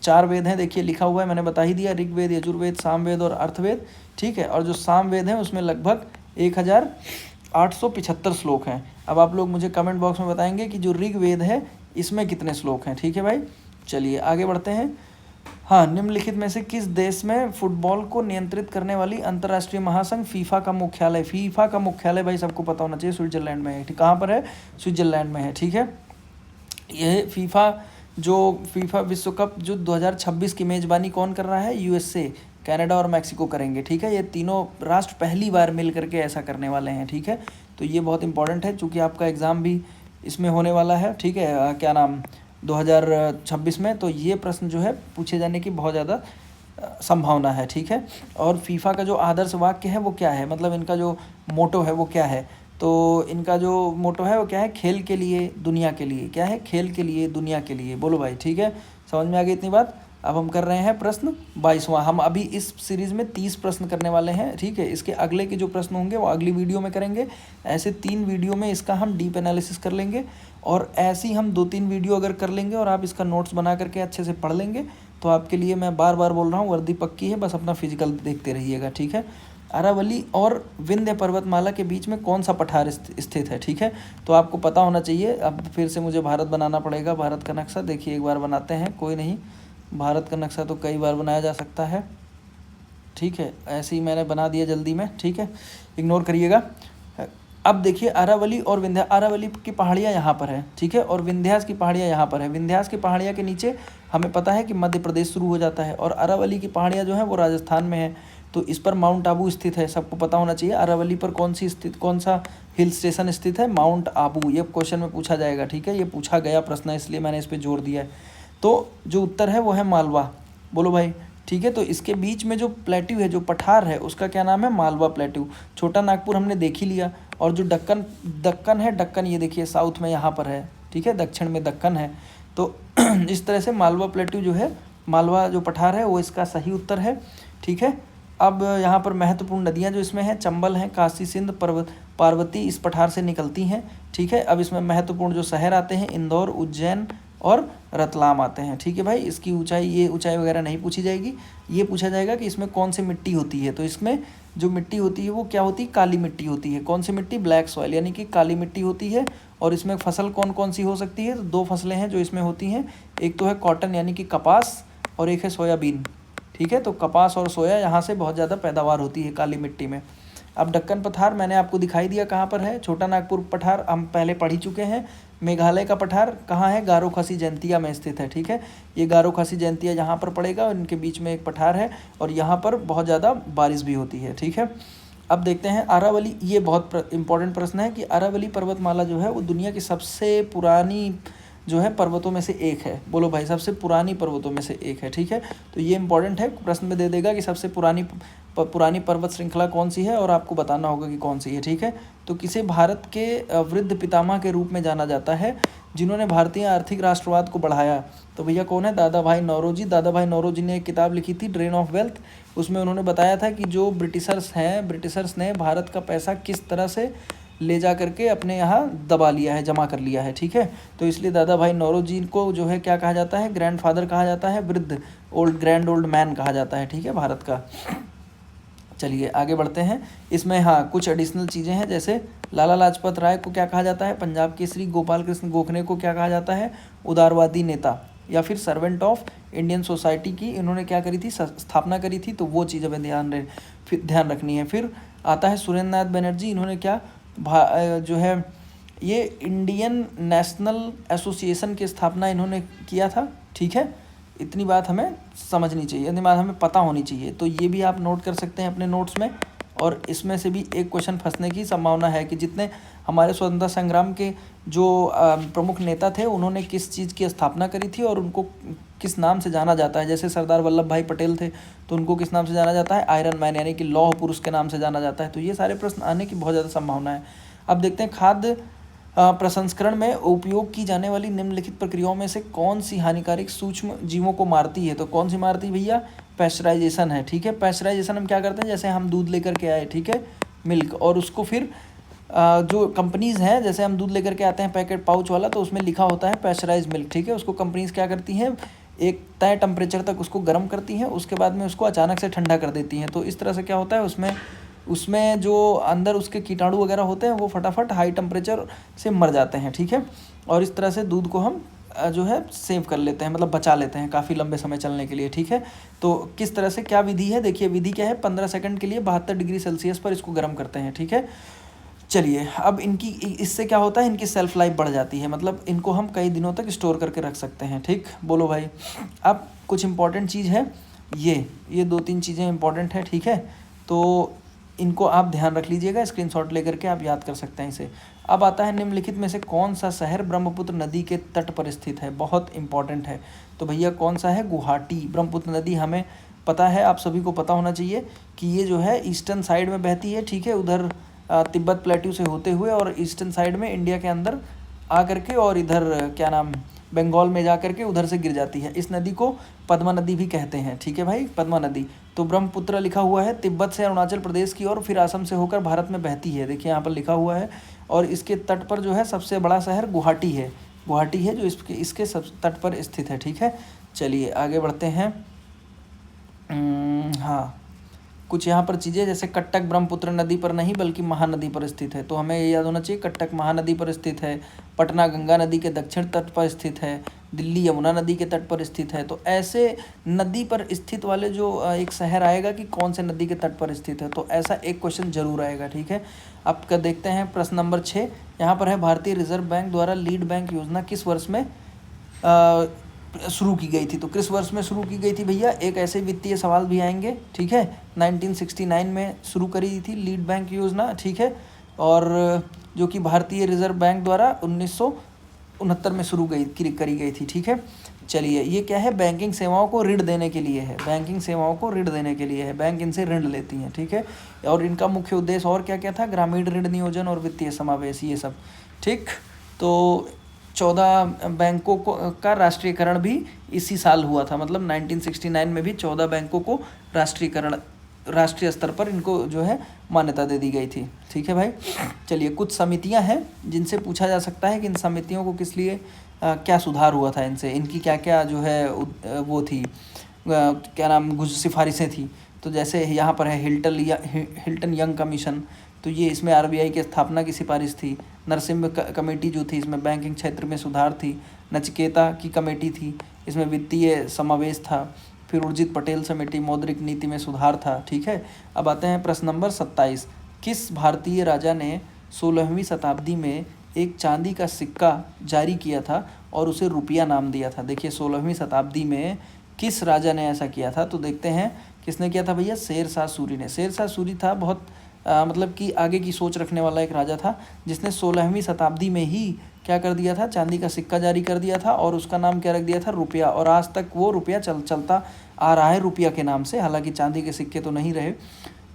4 वेद हैं, देखिए लिखा हुआ है, मैंने बता ही दिया, ऋग्वेद, यजुर्वेद, सामवेद और अर्थवेद। ठीक है, और जो सामवेद हैं उसमें लगभग 1875 श्लोक हैं। अब आप लोग मुझे कमेंट बॉक्स में बताएंगे कि जो ऋग्वेद है इसमें कितने श्लोक हैं। ठीक है भाई, चलिए आगे बढ़ते हैं। हाँ, निम्नलिखित में से किस देश में फुटबॉल को नियंत्रित करने वाली अंतर्राष्ट्रीय महासंघ फीफा का मुख्यालय? फीफा का मुख्यालय भाई सबको पता होना चाहिए, स्विट्जरलैंड में है। ठीक, कहाँ पर है? स्विट्जरलैंड में है। ठीक है, यह फीफा विश्व कप जो 2026 की मेज़बानी कौन कर रहा है? यूएसए, कनाडा और मैक्सिको करेंगे। ठीक है, ये तीनों राष्ट्र पहली बार मिल करके ऐसा करने वाले हैं। ठीक है, तो ये बहुत इंपॉर्टेंट है चूँकि आपका एग्ज़ाम भी इसमें होने वाला है। ठीक है, क्या नाम 2026 में, तो ये प्रश्न जो है पूछे जाने की बहुत ज़्यादा संभावना है, ठीक है। और फीफा का जो आदर्श वाक्य है वो क्या है, मतलब इनका जो मोटो है वो क्या है, तो इनका जो मोटो है वो क्या है, खेल के लिए दुनिया के लिए, क्या है, खेल के लिए दुनिया के लिए। बोलो भाई, ठीक है, समझ में आ गई इतनी बात। अब हम कर रहे हैं प्रश्न 22वां। हम अभी इस सीरीज़ में 30 प्रश्न करने वाले हैं, ठीक है। इसके अगले के जो प्रश्न होंगे वो अगली वीडियो में करेंगे। ऐसे 3 वीडियो में इसका हम डीप एनालिसिस कर लेंगे, और ऐसी हम 2-3 वीडियो अगर कर लेंगे और आप इसका नोट्स बना करके अच्छे से पढ़ लेंगे, तो आपके लिए मैं बार बार बोल रहा हूँ, वर्दी पक्की है, बस अपना फिजिकल देखते रहिएगा, ठीक है। अरावली और विंध्य पर्वतमाला के बीच में कौन सा पठार स्थित है, ठीक है। तो आपको पता होना चाहिए। अब फिर से मुझे भारत बनाना पड़ेगा, भारत का नक्शा देखिए एक बार बनाते हैं, कोई नहीं, भारत का नक्शा तो कई बार बनाया जा सकता है, ठीक है। ऐसे ही मैंने बना दिया जल्दी में, ठीक है, इग्नोर करिएगा। अब देखिए अरावली और विंध्या, अरावली की पहाड़ियाँ यहाँ पर है, ठीक है, और विंध्यास की पहाड़ियाँ यहाँ पर है। विंध्यास की पहाड़ियाँ के नीचे हमें पता है कि मध्य प्रदेश शुरू हो जाता है, और अरावली की पहाड़ियाँ जो हैं वो राजस्थान में है। तो इस पर माउंट आबू स्थित है, सबको पता होना चाहिए। अरावली पर कौन सा हिल स्टेशन स्थित है, माउंट आबू। ये क्वेश्चन में पूछा जाएगा, ठीक है, ये पूछा गया प्रश्न है, इसलिए मैंने इस पर जोर दिया है। तो जो उत्तर है वो है मालवा। बोलो भाई, ठीक है। तो इसके बीच में जो प्लेट्यू है, जो पठार है, उसका क्या नाम है, मालवा प्लेट्यू। छोटा नागपुर हमने देख ही लिया। और जो दक्कन है, दक्कन ये देखिए साउथ में यहाँ पर है, ठीक है, दक्षिण में दक्कन है। तो इस तरह से मालवा प्लेट्यू जो है, मालवा जो पठार है वो इसका सही उत्तर है, ठीक है। अब यहाँ पर महत्वपूर्ण नदियाँ जो इसमें हैं, चंबल हैं, काशी सिंध पार्वती इस पठार से निकलती हैं, ठीक है। अब इसमें महत्वपूर्ण जो शहर आते हैं, इंदौर, उज्जैन और रतलाम आते हैं, ठीक है भाई। इसकी ऊंचाई, ये ऊंचाई वगैरह नहीं पूछी जाएगी, ये पूछा जाएगा कि इसमें कौन सी मिट्टी होती है। तो इसमें जो मिट्टी होती है वो क्या होती है, काली मिट्टी होती है। कौन सी मिट्टी, ब्लैक सॉइल, यानी कि काली मिट्टी होती है। और इसमें फसल कौन कौन सी हो सकती है, तो 2 फसलें हैं जो इसमें होती हैं, एक तो है कॉटन यानी कि कपास, और एक है सोयाबीन, ठीक है। तो कपास और सोया यहाँ से बहुत ज़्यादा पैदावार होती है काली मिट्टी में। अब दक्कन पठार मैंने आपको दिखाई दिया कहाँ पर है, छोटा नागपुर पठार हम पहले पढ़ ही चुके हैं। मेघालय का पठार कहाँ है, गारो खासी जयंतिया में स्थित है, ठीक है। ये गारो खासी जयंतिया यहाँ पर पड़ेगा, और इनके बीच में एक पठार है, और यहाँ पर बहुत ज़्यादा बारिश भी होती है, ठीक है। अब देखते हैं अरावली, ये बहुत इंपॉर्टेंट प्रश्न है कि अरावली पर्वतमाला जो है वो दुनिया की सबसे पुरानी जो है पर्वतों में से एक है। बोलो भाई, सबसे पुरानी पर्वतों में से एक है, ठीक है। तो ये इंपॉर्टेंट है, प्रश्न में दे देगा कि सबसे पुरानी पर्वत श्रृंखला कौन सी है, और आपको बताना होगा कि कौन सी है, ठीक है। तो किसे भारत के वृद्ध पितामह के रूप में जाना जाता है, जिन्होंने भारतीय आर्थिक राष्ट्रवाद को बढ़ाया, तो भैया कौन है, दादा भाई नौरोजी। दादा भाई नौरोजी ने एक किताब लिखी थी, ड्रेन ऑफ वेल्थ। उसमें उन्होंने बताया था कि जो ब्रिटिशर्स ने भारत का पैसा किस तरह से ले जा करके अपने यहाँ दबा लिया है, जमा कर लिया है, ठीक है। तो इसलिए दादा भाई नौरोजी को जो है क्या कहा जाता है, ग्रैंडफादर कहा जाता है, ग्रैंड ओल्ड मैन कहा जाता है, ठीक है, भारत का। चलिए आगे बढ़ते हैं। इसमें हाँ कुछ एडिशनल चीज़ें हैं, जैसे लाला लाजपत राय को क्या कहा जाता है, पंजाब केसरी। गोपाल कृष्ण गोखले को क्या कहा जाता है, उदारवादी नेता, या फिर सर्वेंट ऑफ इंडियन सोसाइटी की इन्होंने क्या करी थी, स्थापना करी थी। तो वो चीज़ हमें ध्यान रखनी है। फिर आता है सुरेंद्र नाथ बनर्जी, इन्होंने क्या जो है ये इंडियन नेशनल एसोसिएशन की स्थापना इन्होंने किया था, ठीक है। इतनी बात हमें समझनी चाहिए, इतनी बात हमें पता होनी चाहिए। तो ये भी आप नोट कर सकते हैं अपने नोट्स में। और इसमें से भी एक क्वेश्चन फंसने की संभावना है कि जितने हमारे स्वतंत्रता संग्राम के जो प्रमुख नेता थे, उन्होंने किस चीज़ की स्थापना करी थी और उनको किस नाम से जाना जाता है। जैसे सरदार वल्लभ भाई पटेल थे, तो उनको किस नाम से जाना जाता है, आयरन मैन यानी कि लौह पुरुष के नाम से जाना जाता है। तो ये सारे प्रश्न आने की बहुत ज़्यादा संभावना है। अब देखते हैं खाद्य प्रसंस्करण में उपयोग की जाने वाली निम्नलिखित प्रक्रियाओं में से कौन सी हानिकारक सूक्ष्म जीवों को मारती है। तो कौन सी मारती है भैया, पैस्चराइजेशन है, ठीक है। पैस्चराइजेशन हम क्या करते हैं, जैसे हम दूध लेकर के आए, ठीक है, मिल्क, और उसको फिर जो कंपनीज़ हैं, जैसे हम दूध लेकर के आते हैं पैकेट पाउच वाला, तो उसमें लिखा होता है पैस्चराइज मिल्क, ठीक है। उसको कंपनीज़ क्या करती हैं, एक तय टेम्परेचर तक उसको गर्म करती हैं, उसके बाद में उसको अचानक से ठंडा कर देती हैं। तो इस तरह से क्या होता है, उसमें जो अंदर उसके कीटाणु वगैरह होते हैं वो फटाफट हाई टेम्परेचर से मर जाते हैं, ठीक है। और इस तरह से दूध को हम जो है सेव कर लेते हैं, मतलब बचा लेते हैं काफ़ी लंबे समय चलने के लिए, ठीक है। तो किस तरह से क्या विधि है, देखिए विधि क्या है, 15 सेकंड के लिए 72 डिग्री सेल्सियस पर इसको गर्म करते हैं, ठीक है। चलिए अब इससे क्या होता है, इनकी सेल्फ लाइफ बढ़ जाती है, मतलब इनको हम कई दिनों तक स्टोर करके रख सकते हैं, ठीक। बोलो भाई। अब कुछ इंपॉर्टेंट चीज़ है, ये 2-3 चीज़ें इंपॉर्टेंट है, ठीक है। तो इनको आप ध्यान रख लीजिएगा, स्क्रीनशॉट लेकर के आप याद कर सकते हैं इसे। अब आता है निम्नलिखित में से कौन सा शहर ब्रह्मपुत्र नदी के तट पर स्थित है, बहुत इंपॉर्टेंट है। तो भैया कौन सा है, गुवाहाटी। ब्रह्मपुत्र नदी हमें पता है, आप सभी को पता होना चाहिए कि ये जो है ईस्टर्न साइड में बहती है, ठीक है, उधर तिब्बत प्लेट्यू से होते हुए और ईस्टर्न साइड में इंडिया के अंदर आ करके और इधर क्या नाम बंगाल में जा करके उधर से गिर जाती है। इस नदी को पद्मा नदी भी कहते हैं, ठीक है भाई, पद्मा नदी। तो ब्रह्मपुत्र लिखा हुआ है, तिब्बत से अरुणाचल प्रदेश की ओर फिर असम से होकर भारत में बहती है, देखिए यहाँ पर लिखा हुआ है। और इसके तट पर जो है सबसे बड़ा शहर गुवाहाटी है, गुवाहाटी है जो इसके सब तट पर स्थित है, ठीक है। चलिए आगे बढ़ते हैं। हाँ, कुछ यहाँ पर चीज़ें, जैसे कट्टक ब्रह्मपुत्र नदी पर नहीं बल्कि महानदी पर स्थित है, तो हमें ये याद होना चाहिए कट्टक महानदी पर स्थित है। पटना गंगा नदी के दक्षिण तट पर स्थित है। दिल्ली यमुना नदी के तट पर स्थित है। तो ऐसे नदी पर स्थित वाले जो एक शहर आएगा कि कौन से नदी के तट पर स्थित है, तो ऐसा एक क्वेश्चन जरूर आएगा, ठीक है। अब का देखते हैं प्रश्न नंबर 6, यहाँ पर है भारतीय रिजर्व बैंक द्वारा लीड बैंक योजना किस वर्ष में शुरू की गई थी। तो किस वर्ष में शुरू की गई थी भैया, एक ऐसे वित्तीय सवाल भी आएंगे, ठीक है। 1969 में शुरू करी थी लीड बैंक योजना, ठीक है, और जो कि भारतीय रिजर्व बैंक द्वारा 1969 में शुरू करी गई थी, ठीक है। चलिए, ये क्या है, बैंकिंग सेवाओं को ऋण देने के लिए है, बैंकिंग सेवाओं को ऋण देने के लिए है, बैंक इनसे ऋण लेती हैं, ठीक है। और इनका मुख्य उद्देश्य और क्या क्या था, ग्रामीण ऋण नियोजन और वित्तीय समावेश, ये सब, ठीक। तो 14 बैंकों को का राष्ट्रीयकरण भी इसी साल हुआ था, मतलब 1969 में भी 14 बैंकों को राष्ट्रीय स्तर पर इनको जो है मान्यता दे दी गई थी, ठीक है भाई। चलिए, कुछ समितियां हैं जिनसे पूछा जा सकता है कि इन समितियों को किस लिए क्या सुधार हुआ था, इनसे इनकी क्या क्या जो है वो थी, क्या नाम सिफारिशें थी। तो जैसे यहाँ पर है हिल्टन यंग कमीशन, तो ये इसमें आरबीआई की स्थापना की सिफारिश थी। नरसिम्हा कमेटी जो थी, इसमें बैंकिंग क्षेत्र में सुधार थी। नचिकेता की कमेटी थी, इसमें वित्तीय समावेश था। फिर उर्जित पटेल समिति, मौद्रिक नीति में सुधार था, ठीक है। अब आते हैं प्रश्न नंबर 27, किस भारतीय राजा ने 16वीं शताब्दी में एक चांदी का सिक्का जारी किया था और उसे रुपया नाम दिया था। देखिए 16वीं शताब्दी में किस राजा ने ऐसा किया था, तो देखते हैं किसने किया था भैया, शेर शाह सूरी ने। शेर शाह सूरी था बहुत मतलब कि आगे की सोच रखने वाला एक राजा था, जिसने 16वीं शताब्दी में ही क्या कर दिया था, चांदी का सिक्का जारी कर दिया था और उसका नाम क्या रख दिया था, रुपया। और आज तक वो रुपया चलता आ रहा है रुपया के नाम से, हालांकि चांदी के सिक्के तो नहीं रहे,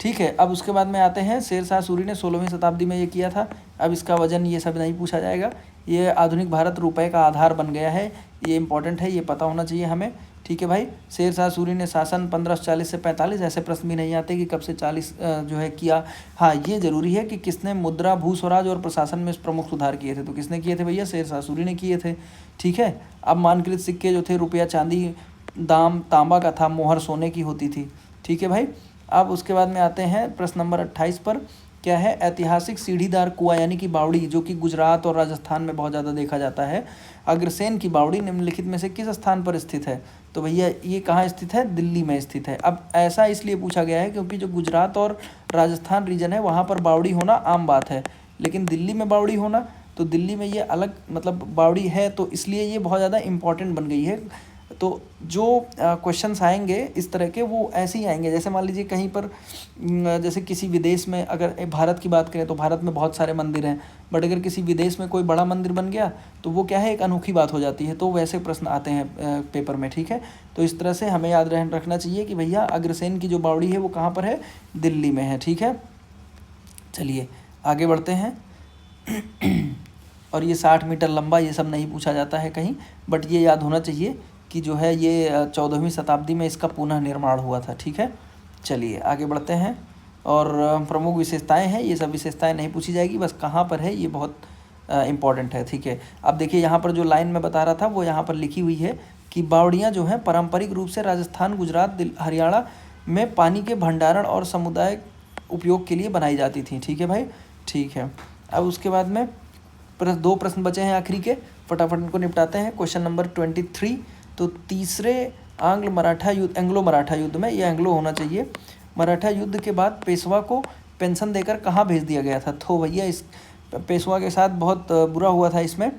ठीक है। अब उसके बाद में आते हैं, शेर शाह सूरी ने 16वीं शताब्दी में ये किया था। अब इसका वजन ये सब नहीं पूछा जाएगा, ये आधुनिक भारत रुपये का आधार बन गया है, ये इंपॉर्टेंट है, ये पता होना चाहिए हमें, ठीक है भाई। शेर शाह सूरी ने शासन 1540 से 45, ऐसे प्रश्न भी नहीं आते कि कब से 40 जो है किया। हाँ, ये जरूरी है कि किसने मुद्रा, भू स्वराज और प्रशासन में प्रमुख सुधार किए थे, तो किसने किए थे भैया, शेर शाह सूरी ने किए थे, ठीक है। अब मानकृत सिक्के जो थे, रुपया चांदी दाम तांबा का था, मोहर सोने की होती थी, ठीक है भाई। अब उसके बाद में आते हैं प्रश्न नंबर 28 पर, क्या है, ऐतिहासिक सीढ़ीदार कुआं यानी कि बावड़ी, जो कि गुजरात और राजस्थान में बहुत ज़्यादा देखा जाता है, अग्रसेन की बावड़ी निम्नलिखित में से किस स्थान पर स्थित है। तो भैया ये कहाँ स्थित है, दिल्ली में स्थित है। अब ऐसा इसलिए पूछा गया है क्योंकि जो गुजरात और राजस्थान रीजन है वहाँ पर बावड़ी होना आम बात है, लेकिन दिल्ली में बावड़ी होना, तो दिल्ली में ये अलग मतलब बावड़ी है, तो इसलिए ये बहुत ज़्यादा इम्पॉर्टेंट बन गई है। तो जो क्वेश्चंस आएंगे इस तरह के वो ऐसे ही आएंगे, जैसे मान लीजिए कहीं पर जैसे किसी विदेश में, अगर भारत की बात करें तो भारत में बहुत सारे मंदिर हैं, बट अगर किसी विदेश में कोई बड़ा मंदिर बन गया तो वो क्या है, एक अनोखी बात हो जाती है, तो वैसे प्रश्न आते हैं पेपर में, ठीक है। तो इस तरह से हमें याद रखना चाहिए कि भैया अग्रसेन की जो बावड़ी है वो कहाँ पर है, दिल्ली में है, ठीक है। चलिए आगे बढ़ते हैं। और ये 60 मीटर लंबा, ये सब नहीं पूछा जाता है कहीं, बट ये याद होना चाहिए कि जो है ये 14वीं शताब्दी में इसका पुनः निर्माण हुआ था, ठीक है। चलिए आगे बढ़ते हैं। और प्रमुख विशेषताएं हैं, ये सब विशेषताएं नहीं पूछी जाएगी, बस कहाँ पर है ये बहुत इम्पॉर्टेंट है, ठीक है। अब देखिए यहाँ पर जो लाइन में बता रहा था वो यहाँ पर लिखी हुई है कि बावड़ियाँ जो हैं पारंपरिक रूप से राजस्थान, गुजरात, हरियाणा में पानी के भंडारण और समुदाय उपयोग के लिए बनाई जाती थी, ठीक है भाई, ठीक है। अब उसके बाद में 2 प्रश्न बचे हैं आखिरी के, फटाफट इनको निपटाते हैं। क्वेश्चन नंबर 23, तो तीसरे एंग्लो मराठा युद्ध में, ये एंग्लो होना चाहिए, मराठा युद्ध के बाद पेशवा को पेंशन देकर कहाँ भेज दिया गया था। तो भैया इस पेशवा के साथ बहुत बुरा हुआ था इसमें,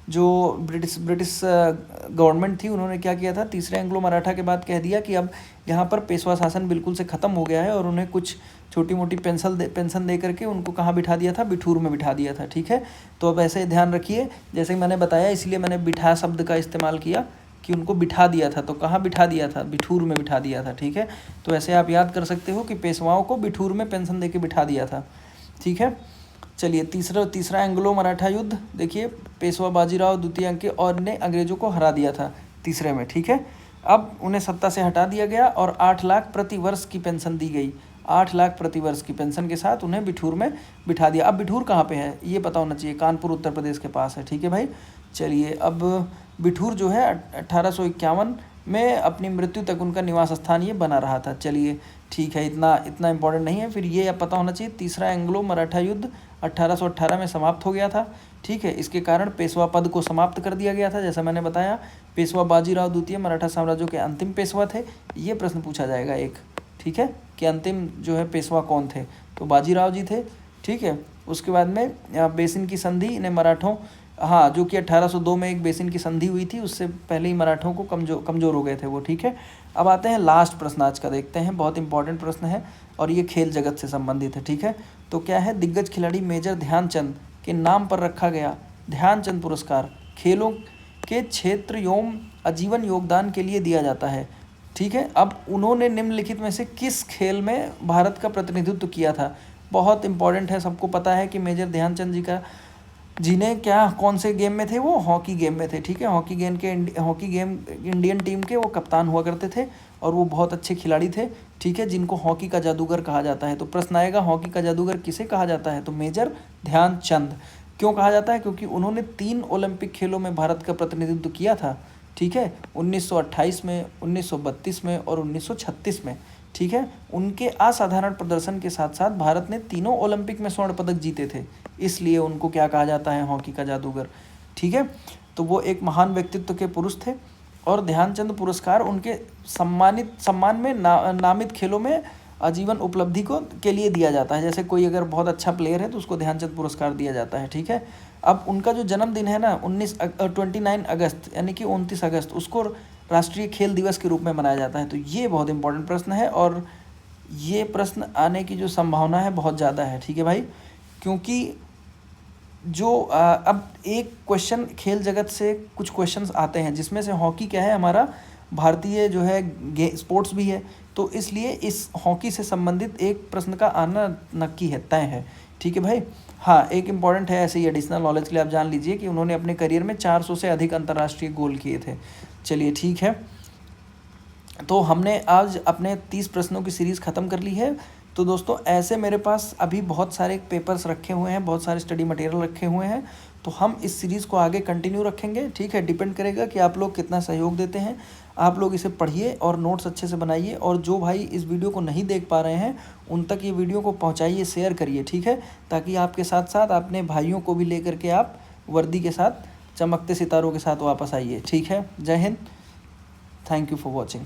जो ब्रिटिश गवर्नमेंट थी, उन्होंने क्या किया था, तीसरे एंग्लो मराठा के बाद कह दिया कि अब यहाँ पर पेशवा शासन बिल्कुल से ख़त्म हो गया है, और उन्हें कुछ छोटी मोटी पेंशन दे करके उनको कहाँ बिठा दिया था, बिठूर में बिठा दिया था। ठीक है, तो अब ऐसे ध्यान रखिए, जैसे मैंने बताया, इसलिए मैंने बिठा शब्द का इस्तेमाल किया कि उनको बिठा दिया था। तो कहाँ बिठा दिया था, बिठूर में बिठा दिया था। ठीक है, तो ऐसे आप याद कर सकते हो कि पेशवाओं को बिठूर में पेंशन दे के बिठा दिया था। ठीक है, चलिए तीसरा एंग्लो मराठा युद्ध देखिए, पेशवा बाजीराव द्वितीय के और ने अंग्रेजों को हरा दिया था तीसरे में। ठीक है, अब उन्हें सत्ता से हटा दिया गया और 8 लाख प्रति वर्ष की पेंशन दी गई। 8 लाख प्रति वर्ष की पेंशन के साथ उन्हें बिठूर में बिठा दिया। अब बिठूर कहाँ पे है ये पता होना चाहिए, कानपुर उत्तर प्रदेश के पास है। ठीक है भाई, चलिए अब बिठूर जो है 1851 में अपनी मृत्यु तक उनका निवास स्थान ये बना रहा था। चलिए ठीक है, इतना इम्पोर्टेंट नहीं है। फिर ये अब पता होना चाहिए, तीसरा एंग्लो मराठा युद्ध 1818 में समाप्त हो गया था। ठीक है, इसके कारण पेशवा पद को समाप्त कर दिया गया था। जैसा मैंने बताया, पेशवा बाजीराव द्वितीय मराठा साम्राज्य के अंतिम पेशवा थे। ये प्रश्न पूछा जाएगा एक, ठीक है, कि अंतिम जो है पेशवा कौन थे, तो बाजीराव जी थे। ठीक है, उसके बाद में बेसिन की संधि इन्हें मराठों, हाँ, जो कि 1802 में एक बेसिन की संधि हुई थी, उससे पहले ही मराठों को कमज़ोर हो गए थे वो। ठीक है, अब आते हैं लास्ट प्रश्न आज का, देखते हैं, बहुत इंपॉर्टेंट प्रश्न है और ये खेल जगत से संबंधित है। ठीक है, तो क्या है, दिग्गज खिलाड़ी मेजर ध्यानचंद के नाम पर रखा गया ध्यानचंद पुरस्कार खेलों के क्षेत्र एवं आजीवन योगदान के लिए दिया जाता है। ठीक है, अब उन्होंने निम्नलिखित में से किस खेल में भारत का प्रतिनिधित्व किया था। बहुत इंपॉर्टेंट है, सबको पता है कि मेजर ध्यानचंद जी ने कौन से गेम में थे, वो हॉकी गेम में थे। ठीक है, हॉकी गेम इंडियन टीम के वो कप्तान हुआ करते थे और वो बहुत अच्छे खिलाड़ी थे। ठीक है, जिनको हॉकी का जादूगर कहा जाता है। तो प्रश्न आएगा, हॉकी का जादूगर किसे कहा जाता है, तो मेजर ध्यानचंद। क्यों कहा जाता है, क्योंकि उन्होंने 3 ओलंपिक खेलों में भारत का प्रतिनिधित्व किया था। ठीक है, 1928 में, 1932 में और 1936 में। ठीक है, उनके असाधारण प्रदर्शन के साथ साथ भारत ने तीनों ओलंपिक में स्वर्ण पदक जीते थे, इसलिए उनको क्या कहा जाता है, हॉकी का जादूगर। ठीक है, तो वो एक महान व्यक्तित्व के पुरुष थे और ध्यानचंद पुरस्कार उनके सम्मान में नामित खेलों में आजीवन उपलब्धि के लिए दिया जाता है। जैसे कोई अगर बहुत अच्छा प्लेयर है तो उसको ध्यानचंद पुरस्कार दिया जाता है। ठीक है, अब उनका जो जन्मदिन है ना 29 अगस्त यानी कि 29 अगस्त, उसको राष्ट्रीय खेल दिवस के रूप में मनाया जाता है। तो ये बहुत इंपॉर्टेंट प्रश्न है और ये प्रश्न आने की जो संभावना है बहुत ज़्यादा है। ठीक है भाई, क्योंकि जो अब एक क्वेश्चन खेल जगत से कुछ क्वेश्चंस आते हैं जिसमें से हॉकी क्या है, हमारा भारतीय जो है स्पोर्ट्स भी है, तो इसलिए इस हॉकी से संबंधित एक प्रश्न का आना नक्की है, तय है। ठीक है भाई, हाँ, एक इम्पॉर्टेंट है ऐसे ही एडिशनल नॉलेज के लिए आप जान लीजिए कि उन्होंने अपने करियर में 400 से अधिक अंतर्राष्ट्रीय गोल किए थे। चलिए ठीक है, तो हमने आज अपने 30 प्रश्नों की सीरीज़ ख़त्म कर ली है। तो दोस्तों, ऐसे मेरे पास अभी बहुत सारे पेपर्स रखे हुए हैं, बहुत सारे स्टडी मटेरियल रखे हुए हैं, तो हम इस सीरीज़ को आगे कंटिन्यू रखेंगे। ठीक है, डिपेंड करेगा कि आप लोग कितना सहयोग देते हैं। आप लोग इसे पढ़िए और नोट्स अच्छे से बनाइए, और जो भाई इस वीडियो को नहीं देख पा रहे हैं उन तक ये वीडियो को पहुँचाइए, शेयर करिए। ठीक है, ताकि आपके साथ साथ अपने भाइयों को भी लेकर के आप वर्दी के साथ, चमकते सितारों के साथ वापस आइए। ठीक है, जय Hind, thank you for watching.